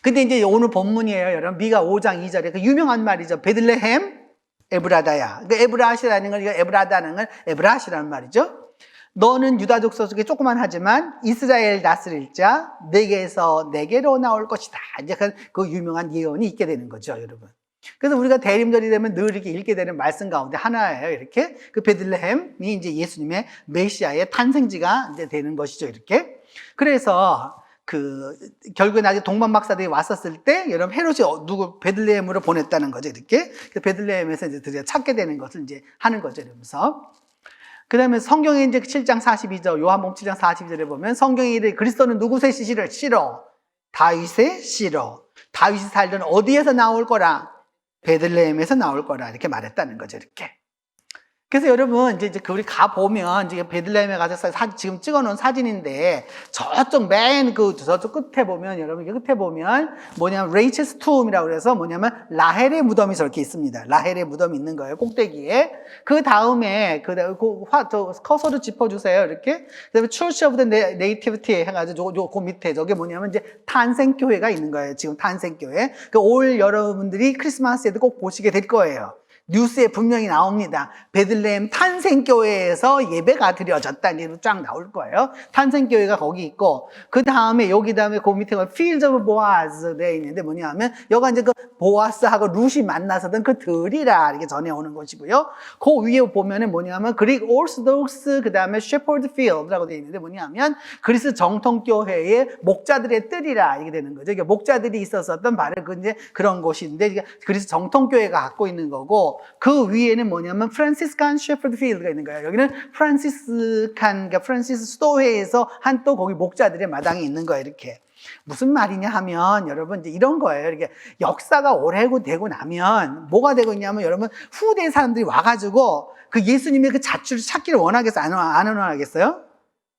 근데 이제 오늘 본문이에요, 여러분. 미가 5장 2절에 그 유명한 말이죠. 베들레헴 에브라다야. 그 에브라시라는 건, 이거 에브라다는 건 에브라시라는 말이죠. 너는 유다족 속에 조그만하지만 이스라엘 다스릴 자 내게서 내게로 나올 것이다. 이제 그 유명한 예언이 있게 되는 거죠, 여러분. 그래서 우리가 대림절이 되면 늘 이렇게 읽게 되는 말씀 가운데 하나예요. 이렇게 그 베들레헴이 이제 예수님의 메시아의 탄생지가 이제 되는 것이죠, 이렇게. 그래서 그 결국에 나중에 동방 박사들이 왔었을 때 여러분 헤롯이 누구 베들레헴으로 보냈다는 거죠, 이렇게. 베들레헴에서 이제 드디어 찾게 되는 것을 이제 하는 거죠, 이러면서. 그 다음에 성경에 이제 7장 42절, 요한복음 7장 42절에 보면 성경에 이르 그리스도는 누구의 씨로? 다윗의 씨로. 다윗이 살던 어디에서 나올 거라? 베들레헴에서 나올 거라. 이렇게 말했다는 거죠, 이렇게. 그래서 여러분, 이제 우리 가보면, 이제 베들레헴에 가서 지금 찍어놓은 사진인데, 저쪽 저쪽 끝에 보면, 여러분, 끝에 보면, 뭐냐면, 레이첼스 툼이라고 그래서 뭐냐면, 라헬의 무덤이 저렇게 있습니다. 라헬의 무덤이 있는 거예요, 꼭대기에. 그 다음에, 커서를 짚어주세요, 이렇게. 그 다음에, Church of the Nativity 해가지고, 그 밑에, 저게 뭐냐면, 이제 탄생교회가 있는 거예요, 지금 탄생교회. 올 여러분들이 크리스마스에도 꼭 보시게 될 거예요. 뉴스에 분명히 나옵니다. 베들레헴 탄생교회에서 예배가 드려졌다. 이렇게 쫙 나올 거예요. 탄생교회가 거기 있고, 그 다음에 그 밑에 Fields of Boaz 돼 있는데 뭐냐 하면, 여기가 이제 그 보아스하고 룻이 만나서던 그 들이라 이렇게 전해오는 것이고요. 그 위에 보면은 뭐냐 하면, 그릭 오르스독스, 그 다음에 Shepherd Field라고 돼 있는데 뭐냐 하면, 그리스 정통교회의 목자들의 뜰이라 이게 되는 거죠. 이게 목자들이 있었던 바로 이제 그런 곳인데, 이게 그리스 정통교회가 갖고 있는 거고, 그 위에는 뭐냐면 프란시스칸 셰퍼드 필드가 있는 거예요. 여기는 그러니까 프란시스 수도회에서 한 또 거기 목자들의 마당이 있는 거예요, 이렇게. 무슨 말이냐 하면 여러분 이제 이런 거예요. 이렇게 역사가 오래고 되고 나면 뭐가 되고 있냐면 여러분 후대 사람들이 와가지고 그 예수님의 그 자취를 찾기를 원하겠어요? 안 원하겠어요?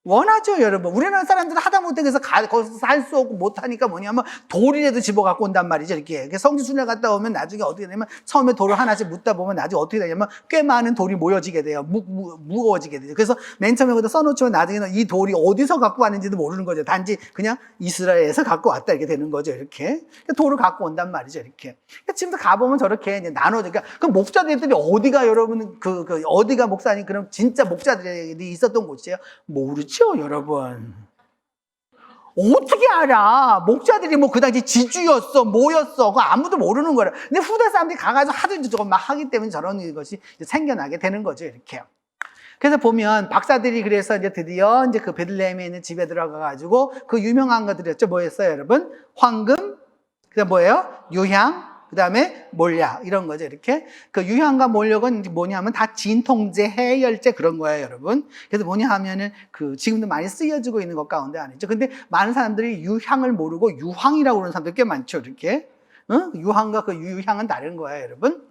원하죠, 여러분. 우리나라 사람들은 하다못해 그래서 거기서 살 수 없고 못하니까 뭐냐면 돌이라도 집어 갖고 온단 말이죠, 이렇게. 성지순례 갔다 오면 나중에 어떻게 되냐면 처음에 돌을 하나씩 묻다 보면 나중에 어떻게 되냐면 꽤 많은 돌이 모여지게 돼요. 무거워지게 돼요. 그래서 맨 처음에 거기다 써놓지만 나중에는 이 돌이 어디서 갖고 왔는지도 모르는 거죠. 단지 그냥 이스라엘에서 갖고 왔다 이렇게 되는 거죠, 이렇게. 돌을 갖고 온단 말이죠, 이렇게. 지금도 가보면 저렇게 이제 나눠져. 그러니까 그 목자들이 어디가 여러분, 어디가 목사님, 그럼 진짜 목자들이 있었던 곳이에요? 모르죠. 여러분. 어떻게 알아? 목자들이 뭐 그 당시 지주였어, 뭐였어, 그거 아무도 모르는 거라. 근데 후대 사람들이 가가지고 하도 저거 막 하기 때문에 저런 것이 생겨나게 되는 거죠, 이렇게. 그래서 보면 박사들이 그래서 이제 드디어 이제 그 베들레헴에 있는 집에 들어가가지고 그 유명한 것들이었죠. 뭐였어요, 여러분? 황금, 그다음 뭐예요? 유향, 그 다음에 몰약, 이런 거죠, 이렇게. 그 유향과 몰약은 뭐냐면 다 진통제, 해열제 그런 거예요, 여러분. 그래서 뭐냐 하면은 지금도 많이 쓰여지고 있는 것 가운데 아니죠. 근데 많은 사람들이 유향을 모르고 유황이라고 그러는 사람들 꽤 많죠, 이렇게. 유황과 그 유향은 다른 거예요, 여러분.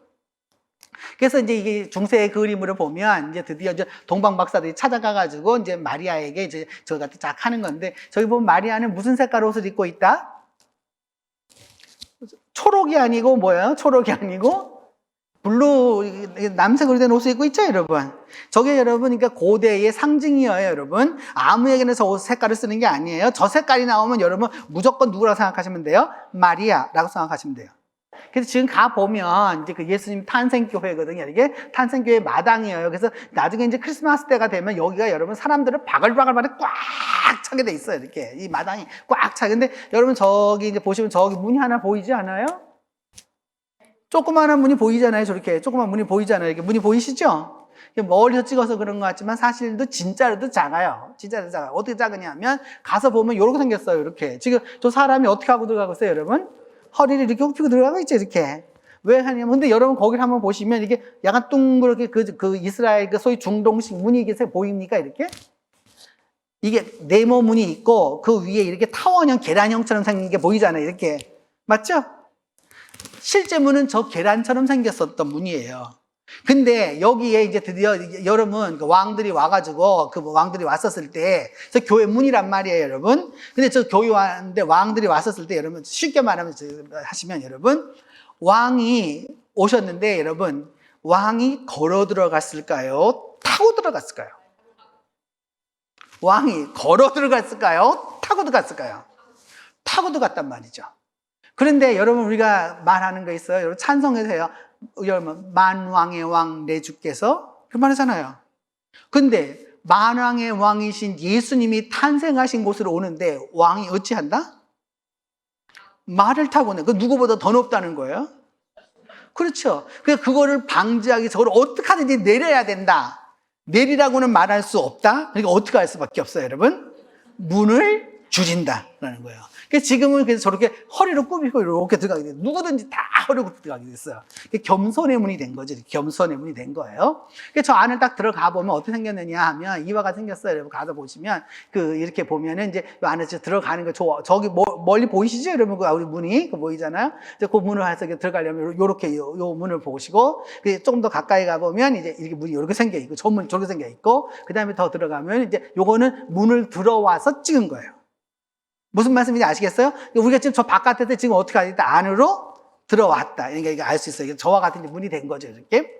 그래서 이제 이게 중세의 그림으로 보면 이제 드디어 이제 동방 박사들이 찾아가가지고 이제 마리아에게 이제 저거 같은 쫙 하는 건데, 저기 보면 마리아는 무슨 색깔 옷을 입고 있다? 초록이 아니고 뭐예요? 초록이 아니고 블루 남색으로 된 옷을 입고 있죠, 여러분. 저게 여러분, 그러니까 고대의 상징이에요, 여러분. 아무에게나 저 옷 색깔을 쓰는 게 아니에요. 저 색깔이 나오면 여러분 무조건 누구라고 생각하시면 돼요? 마리아라고 생각하시면 돼요. 그래서 지금 가 보면 이제 그 예수님 탄생교회거든요. 이게 탄생교회 마당이에요. 그래서 나중에 이제 크리스마스 때가 되면 여기가 여러분 사람들을 바글바글 꽉 차게 돼 있어요. 이렇게 이 마당이 꽉 차. 근데 여러분 저기 이제 보시면 저기 문이 하나 보이지 않아요? 조그마한 문이 보이잖아요. 저렇게 조그만 문이 보이잖아요. 이렇게 문이 보이시죠? 멀리서 찍어서 그런 것 같지만 사실도 진짜로도 작아요. 진짜로 작아요. 어떻게 작으냐면 가서 보면 이렇게 생겼어요. 이렇게 지금 저 사람이 어떻게 하고 들어가고 있어요, 여러분? 허리를 이렇게 굽히고 들어가고 있죠, 이렇게. 왜 하냐면, 근데 여러분 거기를 한번 보시면 이게 약간 둥그렇게 그 이스라엘 그 소위 중동식 문이 이게 보입니까? 이렇게? 이게 네모 문이 있고 그 위에 이렇게 타원형 계란형처럼 생긴 게 보이잖아요, 이렇게. 맞죠? 실제 문은 저 계란처럼 생겼었던 문이에요. 근데 여기에 이제 드디어 여러분 그 왕들이 와가지고 그 왕들이 왔었을 때 저 교회 문이란 말이에요, 여러분. 근데 저 교회 왔는데 왕들이 왔었을 때 여러분 쉽게 말하면 하시면 여러분 왕이 오셨는데 여러분 왕이 걸어 들어갔을까요? 타고 들어갔을까요? 왕이 걸어 들어갔을까요? 타고 들어갔을까요? 타고 들어갔단 말이죠. 그런데 여러분 우리가 말하는 거 있어요. 여러분 찬송에서 해요. 여러분 만왕의 왕 내 주께서 그 말하잖아요. 근데 만왕의 왕이신 예수님이 탄생하신 곳으로 오는데 왕이 어찌한다? 말을 타고 오네. 그 누구보다 더 높다는 거예요. 그렇죠. 그래서 그거를 방지하기 저걸 어떻게 하든지 내려야 된다. 내리라고는 말할 수 없다. 그러니까 어떻게 할 수밖에 없어요, 여러분? 문을 줄인다라는 거예요. 그래서 지금은 그래서 저렇게 허리를 꾸미고 이렇게 들어가게 돼요. 누구든지 다 허리로 들어가게 됐어요. 겸손의 문이 된 거죠. 겸손의 문이 된 거예요. 그래서 저 안을 딱 들어가 보면 어떻게 생겼느냐 하면 이와 같이 생겼어요. 여러분 가서 보시면 그 이렇게 보면은 이제 이 안에 들어가는 거 저기 멀리 보이시죠? 여러분 그 우리 문이 그 보이잖아요. 이제 그 문을 해서 들어가려면 요렇게 요 문을 보시고 조금 더 가까이 가 보면 이제 이렇게 문이 이렇게 생겨 있고 저 문 저렇게 생겨 있고 그다음에 더 들어가면 이제 요거는 문을 들어와서 찍은 거예요. 무슨 말씀인지 아시겠어요? 우리가 지금 저 바깥에서 지금 어떻게 하지? 안으로 들어왔다. 그러니까 이거 알 수 있어요. 저와 같은 문이 된 거죠, 이렇게.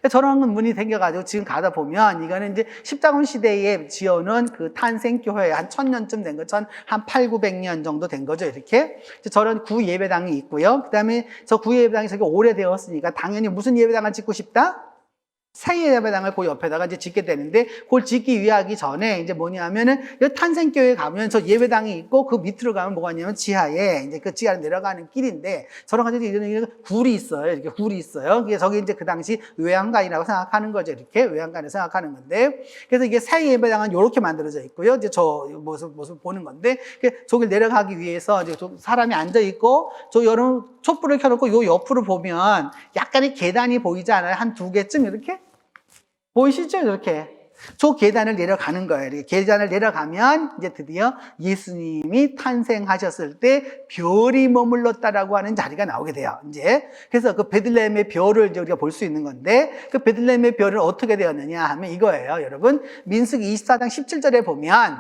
저런 문이 생겨가지고 지금 가다 보면 이거는 이제 십자군 시대에 지어놓은 그 탄생교회 한 1000년쯤 된 거, 한 800~900년 정도 된 거죠, 이렇게. 저런 구예배당이 있고요. 그 다음에 저 구예배당이 저기 오래되었으니까 당연히 무슨 예배당을 짓고 싶다? 새 예배당을 그 옆에다가 이제 짓게 되는데, 그걸 짓기 위하기 전에 이제 뭐냐면은, 여기 탄생교회 가면 저 예배당이 있고, 그 밑으로 가면 뭐가 있냐면 지하에, 이제 그 지하로 내려가는 길인데, 저런 가지고 이런 굴이 있어요. 이렇게 굴이 있어요. 그게 저기 이제 그 당시 외양간이라고 생각하는 거죠. 이렇게 외양간을 생각하는 건데, 그래서 이게 새 예배당은 이렇게 만들어져 있고요. 이제 저 모습 보는 건데, 저길 내려가기 위해서 이제 사람이 앉아있고, 저 여름 촛불을 켜놓고 요 옆으로 보면 약간의 계단이 보이지 않아요? 한 2개쯤 이렇게? 보이시죠? 이렇게. 저 계단을 내려가는 거예요. 이렇게 계단을 내려가면 이제 드디어 예수님이 탄생하셨을 때 별이 머물렀다라고 하는 자리가 나오게 돼요. 이제. 그래서 그 베들레헴의 별을 이제 우리가 볼 수 있는 건데 그 베들레헴의 별은 어떻게 되었느냐 하면 이거예요. 여러분. 민수기 24장 17절에 보면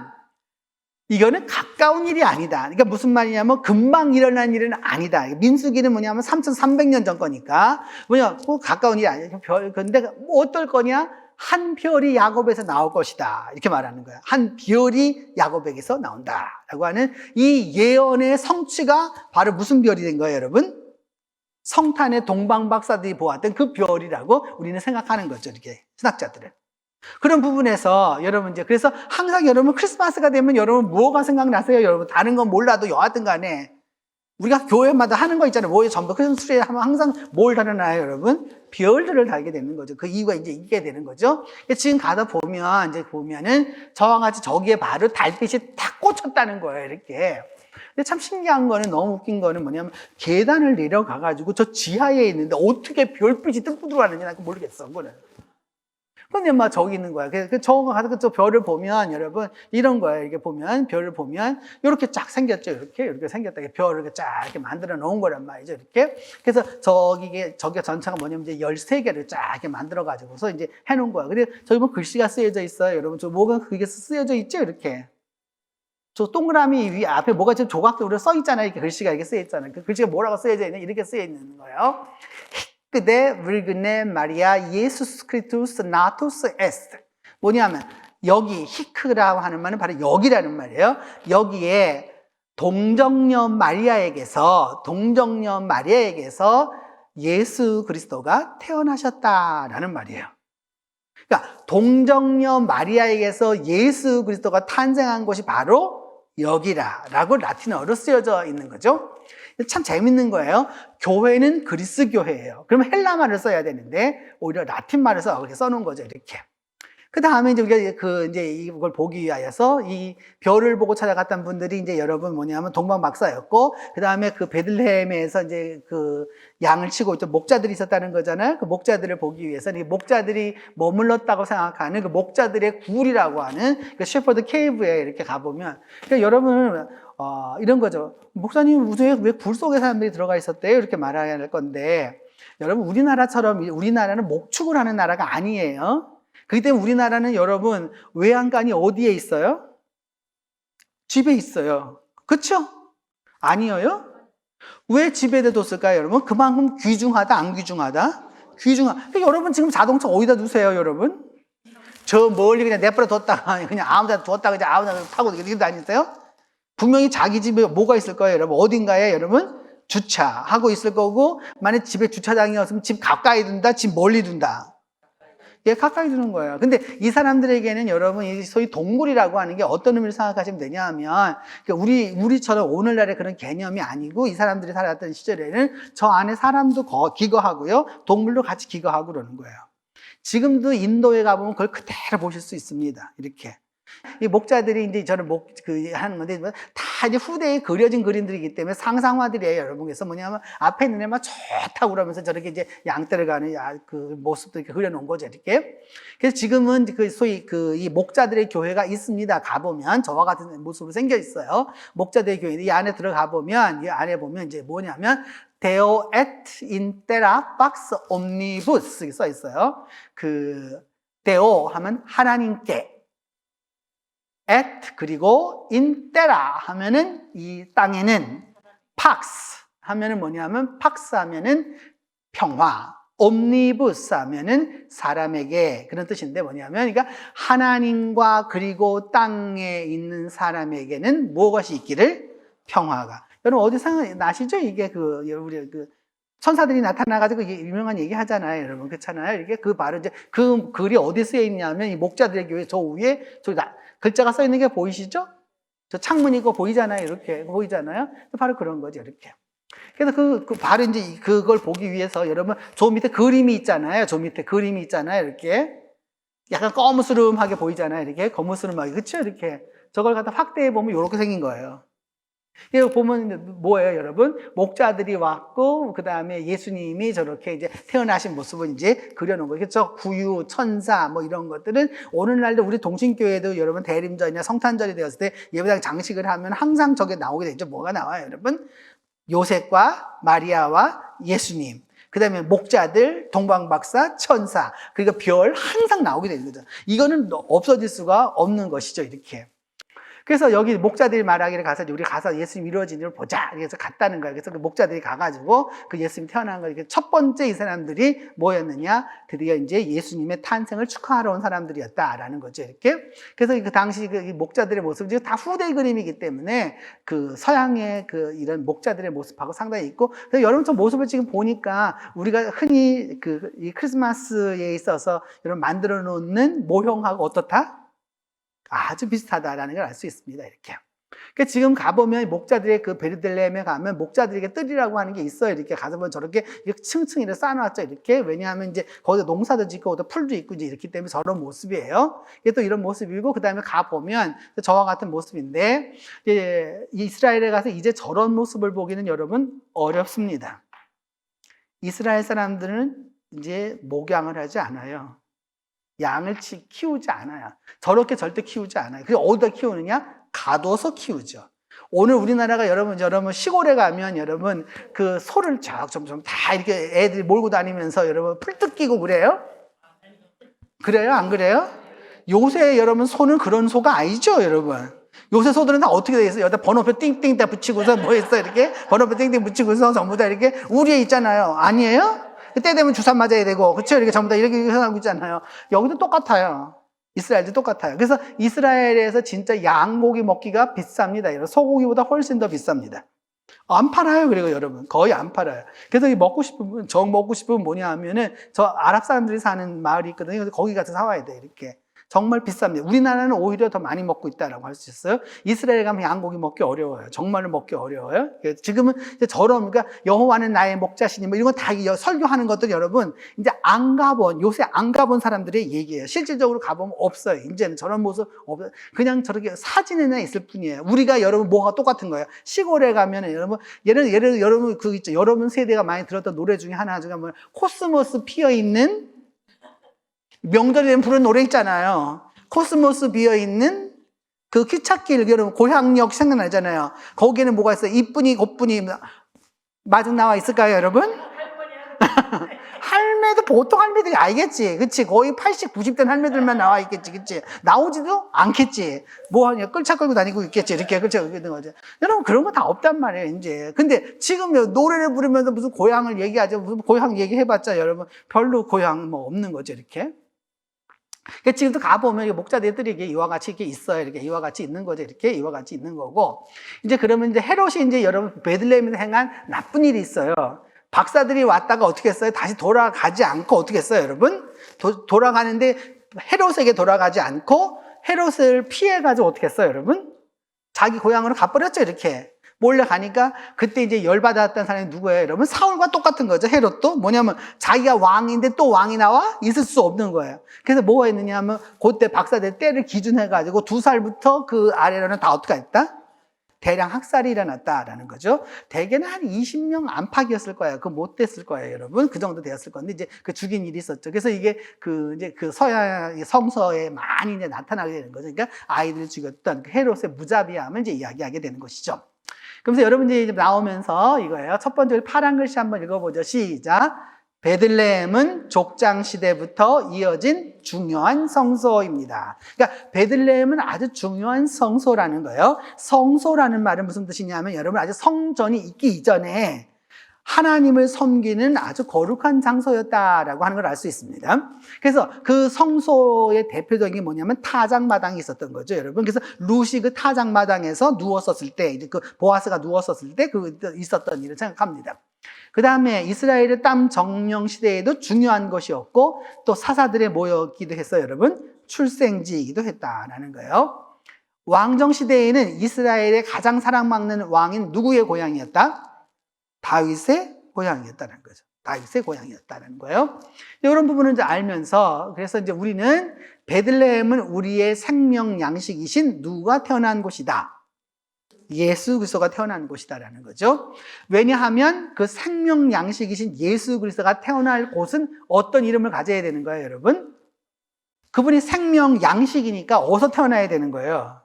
이거는 가까운 일이 아니다. 그러니까 무슨 말이냐면 금방 일어난 일은 아니다. 민수기는 뭐냐면 3300년 전 거니까 뭐냐 가까운 일이 아니야. 근데 뭐 어떨 거냐? 한 별이 야곱에서 나올 것이다. 이렇게 말하는 거야. 한 별이 야곱에게서 나온다라고 하는 이 예언의 성취가 바로 무슨 별이 된 거예요, 여러분? 성탄의 동방 박사들이 보았던 그 별이라고 우리는 생각하는 거죠. 이렇게 신학자들은. 그런 부분에서 여러분 이제 그래서 항상 여러분 크리스마스가 되면 여러분 뭐가 생각나세요? 여러분 다른 건 몰라도 여하튼 간에 우리가 교회마다 하는 거 있잖아요. 뭐에 전부 크리스마스에 하면 항상 뭘 달아나요, 여러분? 별들을 달게 되는 거죠. 그 이유가 이제 있게 되는 거죠. 지금 가다 보면 이제 보면은 저와 같이 저기에 바로 달빛이 딱 꽂혔다는 거예요. 이렇게. 근데 참 신기한 거는 너무 웃긴 거는 뭐냐면 계단을 내려가 가지고 저 지하에 있는데 어떻게 별빛이 뚫고 들어가는지 난 모르겠어. 그거는. 근데 막 저기 있는 거야. 그래서 저거 가서 저 별을 보면 여러분 이런 거예요. 이렇게 보면 별을 보면 이렇게 쫙 생겼죠. 이렇게 생겼다. 별을 이렇게 쫙 이렇게 만들어 놓은 거란 말이죠. 이렇게. 그래서 저기 전체가 뭐냐면 이제 13개를 쫙 이렇게 만들어 가지고서 이제 해 놓은 거야. 근데 저기 보면 글씨가 쓰여져 있어요. 여러분 저 뭐가 그게 쓰여져 있죠. 이렇게. 저 동그라미 위 앞에 뭐가 지금 조각적으로 써 있잖아요. 이렇게 글씨가 이렇게 쓰여 있잖아요. 그 글씨가 뭐라고 쓰여져 있는 이렇게 쓰여 있는 거예요. 히크데 virgine Maria Jesus Christus natus est. 뭐냐면 여기 히크라고 하는 말은 바로 여기라는 말이에요. 여기에 동정녀 마리아에게서 예수 그리스도가 태어나셨다라는 말이에요. 그러니까 동정녀 마리아에게서 예수 그리스도가 탄생한 곳이 바로 여기라라고 라틴어로 쓰여져 있는 거죠. 참 재밌는 거예요. 교회는 그리스 교회예요. 그러면 헬라말을 써야 되는데 오히려 라틴말을 그렇게 써놓은 거죠. 이렇게. 그 다음에 이제 우리가 이제 이걸 보기 위하여서 이 별을 보고 찾아갔던 분들이 이제 여러분 뭐냐면 동방박사였고, 그 다음에 그 베들레헴에서 이제 그 양을 치고 있던 목자들이 있었다는 거잖아요. 그 목자들을 보기 위해서 이 목자들이 머물렀다고 생각하는 그 목자들의 굴이라고 하는 그 셰퍼드 케이브에 이렇게 가보면, 그러니까 여러분, 이런 거죠. 목사님, 왜 굴 속에 사람들이 들어가 있었대요? 이렇게 말해야 할 건데, 여러분, 우리나라는 목축을 하는 나라가 아니에요. 그렇기 때문에 우리나라는 여러분 외양간이 어디에 있어요? 집에 있어요. 그렇죠? 아니에요? 왜 집에 뒀을까요, 여러분? 그만큼 귀중하다, 안 귀중하다? 그러니까 여러분 지금 자동차 어디다 두세요, 여러분? 저 멀리 그냥 내버려 뒀다가 그냥 아무데나 뒀다가 이제 아무데나 타고 이렇게 다니세요? 분명히 자기 집에 뭐가 있을 거예요, 여러분? 어딘가에 여러분 주차하고 있을 거고, 만약 집에 주차장이 없으면 집 가까이 둔다, 집 멀리 둔다. 예, 가까이 두는 거예요. 근데 이 사람들에게는 여러분, 이 소위 동굴이라고 하는 게 어떤 의미를 생각하시면 되냐 하면, 우리처럼 오늘날의 그런 개념이 아니고, 이 사람들이 살았던 시절에는 저 안에 사람도 기거하고요, 동물도 같이 기거하고 그러는 거예요. 지금도 인도에 가보면 그걸 그대로 보실 수 있습니다. 이렇게. 이 목자들이 이제 저를 하는 건데, 다 이제 후대에 그려진 그림들이기 때문에 상상화들이에요, 여러분. 그래서 뭐냐면, 앞에 눈에 막 좋다고 그러면서 저렇게 이제 양떼를 가는 그 모습도 이렇게 그려놓은 거죠, 이렇게. 그래서 지금은 소위 이 목자들의 교회가 있습니다. 가보면, 저와 같은 모습으로 생겨 있어요. 목자들의 교회. 이 안에 들어가 보면, 이 안에 보면 이제 뭐냐면, Deo et in terra pax omnibus. 이렇게 써 있어요. Deo 하면 하나님께. at 그리고 in terra 하면은 이 땅에는, pax 하면은 뭐냐면, pax 하면은 평화, omnibus 하면은 사람에게, 그런 뜻인데 뭐냐면, 그러니까 하나님과 그리고 땅에 있는 사람에게는 무엇이 있기를? 평화가. 여러분 어디 생각나시죠? 이게 우리 천사들이 나타나가지고 유명한 얘기 하잖아요, 여러분. 그렇잖아요. 이게 바로 이제 그 글이 어디 쓰여 있냐면, 이 목자들의 교회 저 위에 글자가 써 있는 게 보이시죠? 저 창문 이거 보이잖아요. 이렇게 보이잖아요. 바로 그런 거죠, 이렇게. 그래서 바로 이제 그걸 보기 위해서 여러분 저 밑에 그림이 있잖아요. 이렇게 약간 거무스름하게 보이잖아요. 이렇게 거무스름하게, 그렇죠? 이렇게 저걸 갖다 확대해 보면 이렇게 생긴 거예요. 이거 보면 뭐예요, 여러분? 목자들이 왔고, 그 다음에 예수님이 저렇게 이제 태어나신 모습을 이제 그려놓은 거예요. 그렇죠? 구유, 천사, 뭐 이런 것들은 오늘날도 우리 동신교회도 여러분 대림절이나 성탄절이 되었을 때 예배당 장식을 하면 항상 저게 나오게 되죠. 뭐가 나와요, 여러분? 요셉과 마리아와 예수님. 그 다음에 목자들, 동방박사, 천사, 그리고 별 항상 나오게 되는 거죠. 이거는 없어질 수가 없는 것이죠, 이렇게. 그래서 여기 목자들이 말하기를 가서 우리 가서 예수님 이루어진 일을 보자. 그래서 갔다는 거예요. 그래서 그 목자들이 가가지고 그 예수님 태어난 거, 첫 번째 이 사람들이 뭐였느냐? 드디어 이제 예수님의 탄생을 축하하러 온 사람들이었다라는 거죠. 이렇게. 그래서 그 당시 그 목자들의 모습이 다 후대 그림이기 때문에 그 서양의 이런 목자들의 모습하고 상당히 있고, 그래서 여러분 저 모습을 지금 보니까 우리가 흔히 이 크리스마스에 있어서 여러분 만들어 놓는 모형하고 어떻다? 아주 비슷하다라는 걸 알 수 있습니다. 이렇게. 그러니까 지금 가보면 목자들의 베르들레헴에 가면 목자들에게 뜰이라고 하는 게 있어요. 이렇게 가서 보면 저렇게 층층 이렇게 쌓아놨죠. 이렇게. 왜냐하면 이제 거기다 농사도 짓고 풀도 있고 이제 이렇기 때문에 저런 모습이에요. 이게 또 이런 모습이고, 그 다음에 가보면 저와 같은 모습인데, 이스라엘에 가서 이제 저런 모습을 보기는 여러분 어렵습니다. 이스라엘 사람들은 이제 목양을 하지 않아요. 양을 키우지 않아요. 저렇게 절대 키우지 않아요. 그리고 어디다 키우느냐? 가둬서 키우죠. 오늘 우리나라가 여러분 시골에 가면 여러분 그 소를 점점 다 이렇게 애들이 몰고 다니면서 여러분 풀 뜯기고 그래요? 그래요? 안 그래요? 요새 여러분 소는 그런 소가 아니죠, 여러분. 요새 소들은 다 어떻게 돼 있어요? 여기다 번호표 띵띵 다 붙이고서 뭐 했어? 이렇게 번호표 띵띵 붙이고서 전부 다 이렇게 우리에 있잖아요. 아니에요? 그때 되면 주사 맞아야 되고, 그렇죠? 이렇게 전부 다 이렇게 하고 있잖아요. 여기도 똑같아요. 이스라엘도 똑같아요. 그래서 이스라엘에서 진짜 양고기 먹기가 비쌉니다. 소고기보다 훨씬 더 비쌉니다. 안 팔아요. 그리고 여러분 거의 안 팔아요. 그래서 먹고 싶으면 먹고 싶으면 뭐냐 하면은 저 아랍 사람들이 사는 마을이 있거든요. 거기 가서 사와야 돼. 이렇게 정말 비쌉니다. 우리나라는 오히려 더 많이 먹고 있다라고 할 수 있어요. 이스라엘 가면 양고기 먹기 어려워요. 정말로 먹기 어려워요. 지금은 이제 저런, 그러니까 여호와는 나의 목자시니 뭐 이런 거 다 설교하는 것들 여러분 이제 요새 안 가본 사람들의 얘기예요. 실질적으로 가보면 없어요. 이제는 저런 모습 없어요. 그냥 저렇게 사진에나 있을 뿐이에요. 우리가 여러분 뭐가 똑같은 거예요. 시골에 가면은 여러분 여러분 그 있죠. 여러분 세대가 많이 들었던 노래 중에 하나가 뭐 코스모스 피어 있는 명절에 되면 부르는 노래 있잖아요. 코스모스 비어있는 그 기찻길, 여러분, 고향역 생각나잖아요. 거기에는 뭐가 있어요? 이쁜이, 곱분이, 마중 나와 있을까요, 여러분? 할매도 보통 할매들이 알겠지. 그치? 거의 80, 90대 할매들만 나와 있겠지. 그치? 나오지도 않겠지. 뭐 하냐? 끌차 끌고 다니고 있겠지. 이렇게 끌차 끌고 있는 거죠. 여러분, 그런 거 다 없단 말이에요, 이제. 근데 지금 노래를 부르면서 무슨 고향을 얘기하죠. 무슨 고향 얘기해봤자 여러분, 별로 고향 뭐 없는 거죠, 이렇게. 지금도 가보면 목자들이 이와 같이 이렇게 있어요. 이렇게 이와 같이 있는 거죠. 이렇게 이와 같이 있는 거고. 이제 그러면 이제 헤롯이 이제 여러분 베들레헴에서 행한 나쁜 일이 있어요. 박사들이 왔다가 어떻게 했어요? 다시 돌아가지 않고 어떻게 했어요, 여러분? 돌아가는데 헤롯에게 돌아가지 않고 헤롯을 피해가지고 어떻게 했어요, 여러분? 자기 고향으로 가버렸죠, 이렇게. 몰래 가니까 그때 이제 열받았던 사람이 누구예요, 여러분? 사울과 똑같은 거죠. 헤롯도 뭐냐면 자기가 왕인데 또 왕이 나와 있을 수 없는 거예요. 그래서 뭐가 있느냐 하면 그때 박사들 때를 기준해가지고 2살부터 그 아래로는 다 어떻게 했다? 대량 학살이 일어났다라는 거죠. 대개는 한 20명 안팎이었을 거예요. 그 못 됐을 거예요, 여러분. 그 정도 되었을 건데 이제 그 죽인 일이 있었죠. 그래서 이게 이제 그 서양 성서에 많이 이제 나타나게 되는 거죠. 그러니까 아이들을 죽였던 그 헤롯의 무자비함을 이제 이야기하게 되는 것이죠. 그래서 여러분들이 이제 나오면서 이거예요. 첫 번째 파란 글씨 한번 읽어보죠. 시작. 베들레헴은 족장 시대부터 이어진 중요한 성소입니다. 그러니까 베들레헴은 아주 중요한 성소라는 거예요. 성소라는 말은 무슨 뜻이냐면 여러분 아주 성전이 있기 이전에 하나님을 섬기는 아주 거룩한 장소였다라고 하는 걸 알 수 있습니다. 그래서 그 성소의 대표적인 게 뭐냐면 타작마당이 있었던 거죠, 여러분. 그래서 룻이 그 타작마당에서 누웠었을 때, 이제 그 보아스가 누웠었을 때 그 있었던 일을 생각합니다. 그 다음에 이스라엘의 땀 정령 시대에도 중요한 것이었고 또 사사들의 모였기도 했어요, 여러분. 출생지이기도 했다라는 거예요. 왕정 시대에는 이스라엘의 가장 사랑받는 왕인 누구의 고향이었다? 다윗의 고향이었다는 거죠. 다윗의 고향이었다는 거예요. 이런 부분을 이제 알면서 그래서 이제 우리는 베들레헴은 우리의 생명 양식이신 누가 태어난 곳이다. 예수 그리스도가 태어난 곳이다라는 거죠. 왜냐하면 그 생명 양식이신 예수 그리스도가 태어날 곳은 어떤 이름을 가져야 되는 거예요, 여러분? 그분이 생명 양식이니까 어디서 태어나야 되는 거예요?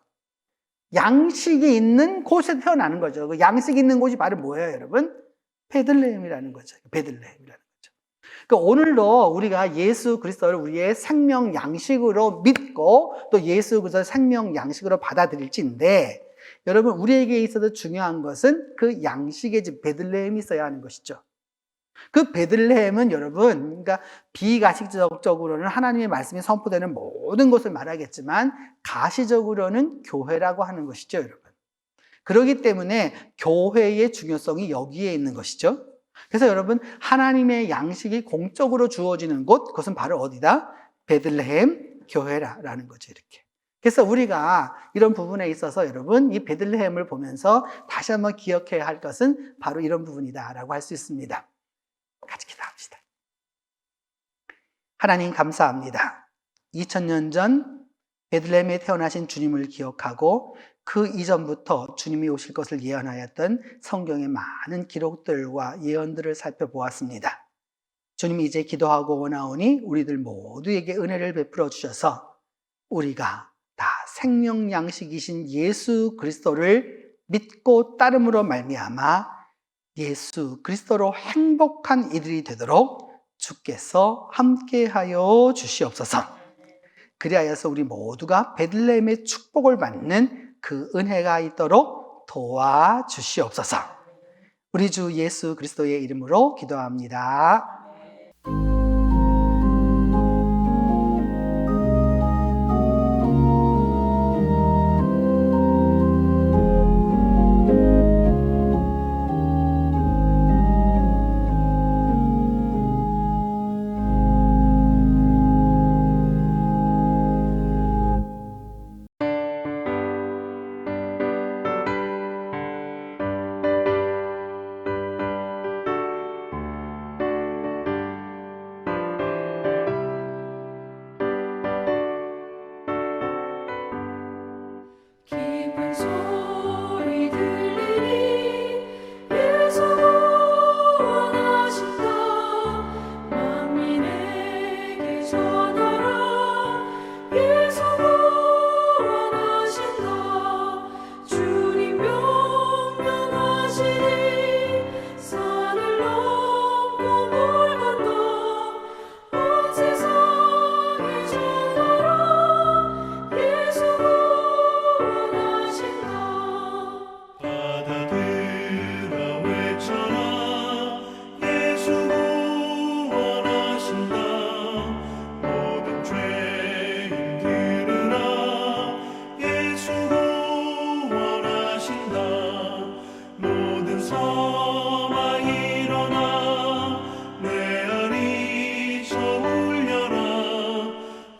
양식이 있는 곳에 태어나는 거죠. 그 양식이 있는 곳이 바로 뭐예요, 여러분? 베들레헴이라는 거죠. 베들레헴이라는 거죠. 그러니까 오늘도 우리가 예수 그리스도를 우리의 생명 양식으로 믿고 또 예수 그리스도를 생명 양식으로 받아들일지인데 여러분 우리에게 있어서 중요한 것은 그 양식의 집 베들레헴이 있어야 하는 것이죠. 그 베들레헴은 여러분 그러니까 비가시적으로는 하나님의 말씀이 선포되는 모든 것을 말하겠지만 가시적으로는 교회라고 하는 것이죠, 여러분. 그렇기 때문에 교회의 중요성이 여기에 있는 것이죠. 그래서 여러분 하나님의 양식이 공적으로 주어지는 곳 그것은 바로 어디다? 베들레헴 교회라는 거죠, 이렇게. 그래서 우리가 이런 부분에 있어서 여러분 이 베들레헴을 보면서 다시 한번 기억해야 할 것은 바로 이런 부분이다라고 할 수 있습니다. 같이 기도합시다. 하나님 감사합니다. 2000년 전 베들레헴에 태어나신 주님을 기억하고 그 이전부터 주님이 오실 것을 예언하였던 성경의 많은 기록들과 예언들을 살펴보았습니다. 주님이 이제 기도하고 원하오니 우리들 모두에게 은혜를 베풀어 주셔서 우리가 다 생명 양식이신 예수 그리스도를 믿고 따름으로 말미암아 예수 그리스도로 행복한 이들이 되도록 주께서 함께하여 주시옵소서. 그리하여서 우리 모두가 베들레헴의 축복을 받는 그 은혜가 있도록 도와주시옵소서. 우리 주 예수 그리스도의 이름으로 기도합니다. 깊은 소리 들리니 예수 원하신다. 만민에게 전하라. 예수 원하신다. 주님 명령하시니 산을 넘고 물 건너 온 세상에 전하라. 예수 받아들여 외쳐라. 예수 구원하신다. 모든 죄인 들으라. 예수 구원하신다. 모든 성아 일어나. 메아리 쳐 울려라.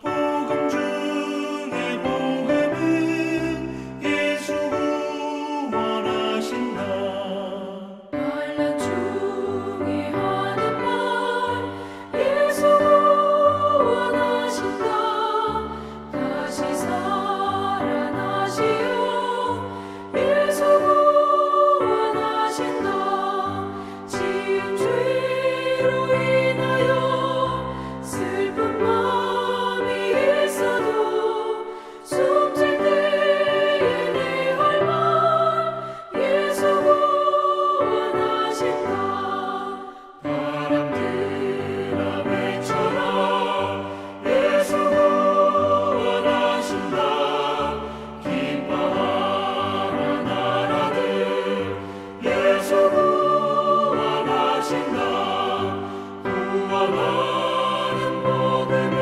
복음 중에 복음은 예수 원하신다. 환난 중에 하는 말 예수 원하신다. 다시 살아나시어 예수 원하신다. 지은 죄로 인하여 슬픈 마음이 있어도 숨질 때에 내 할 말 예수 원하신다. 바람들아 외쳐라. 예수 원하신다. 기뻐하라 나라들. 예수 원하신다. 구원하는 복음을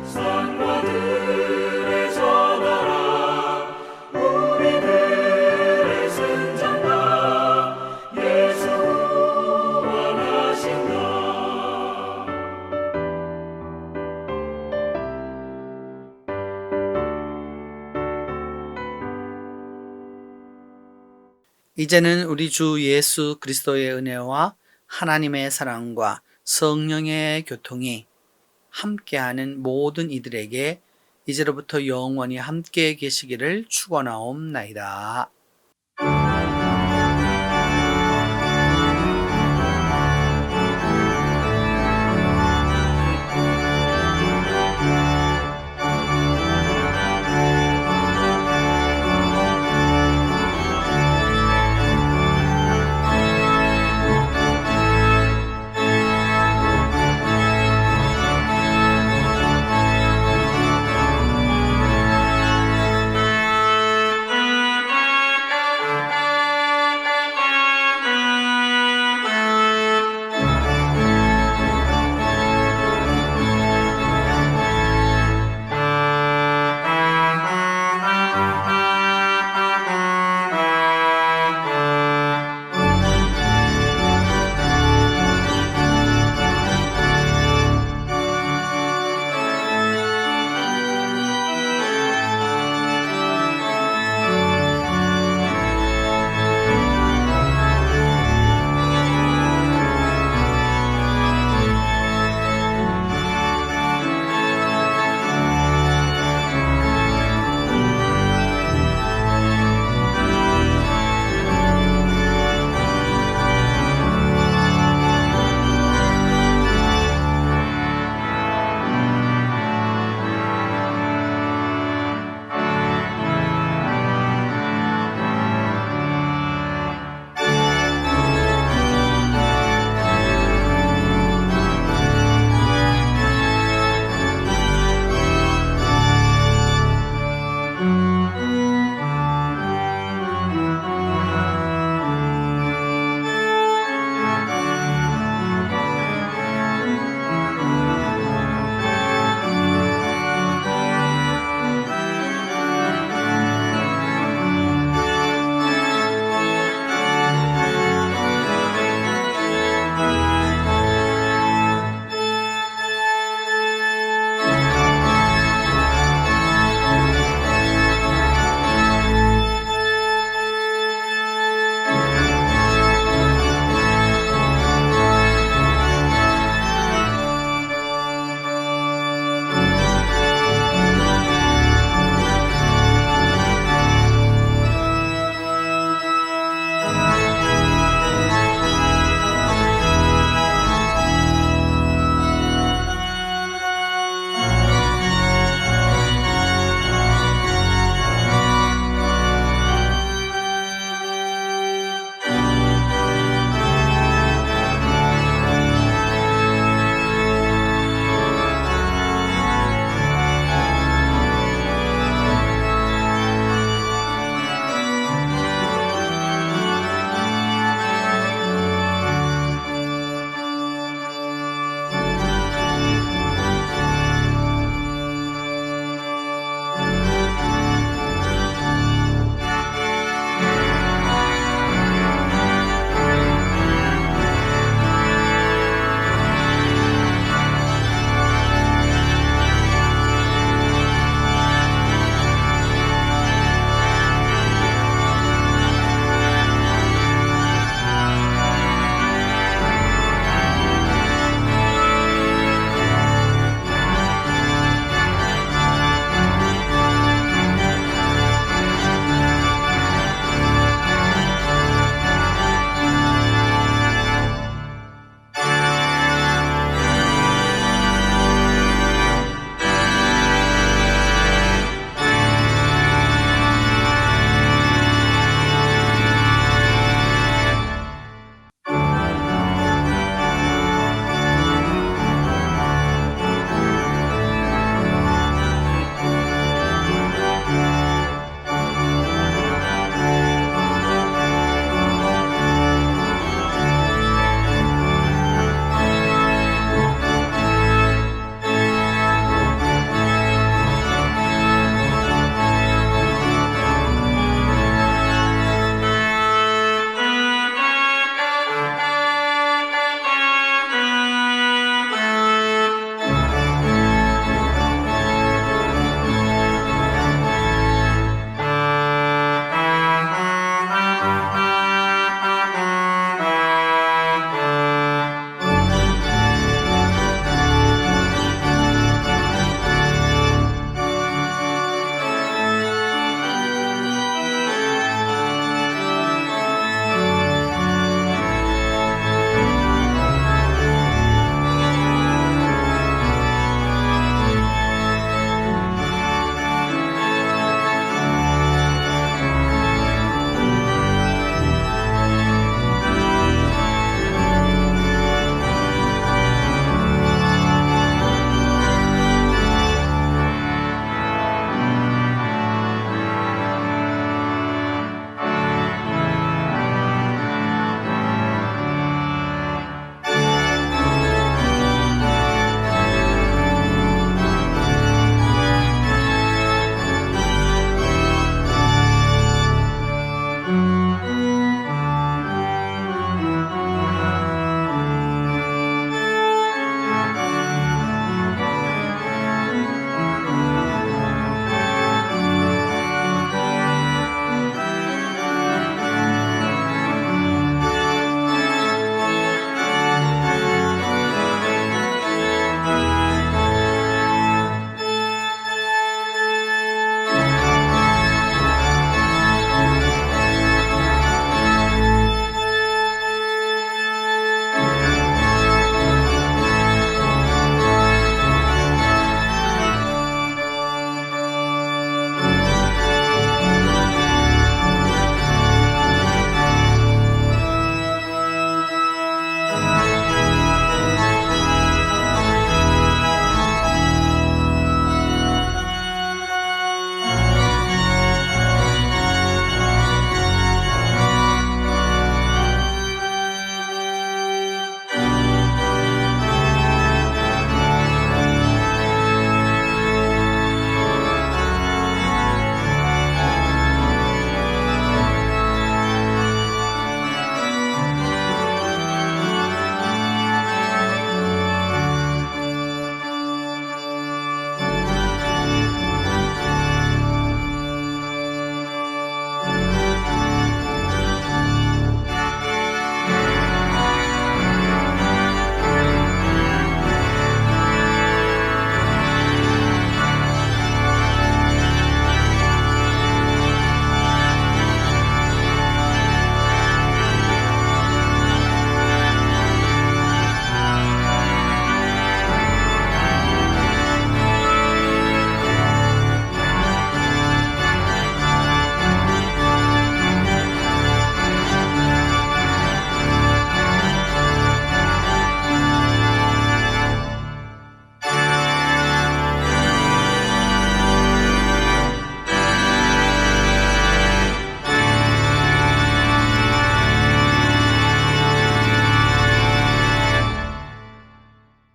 산과 들에 전하라. 우리들의 승장가 예수 원하신다. 이제는 우리 주 예수 그리스도의 은혜와 하나님의 사랑과 성령의 교통이 함께하는 모든 이들에게 이제로부터 영원히 함께 계시기를 축원하옵나이다.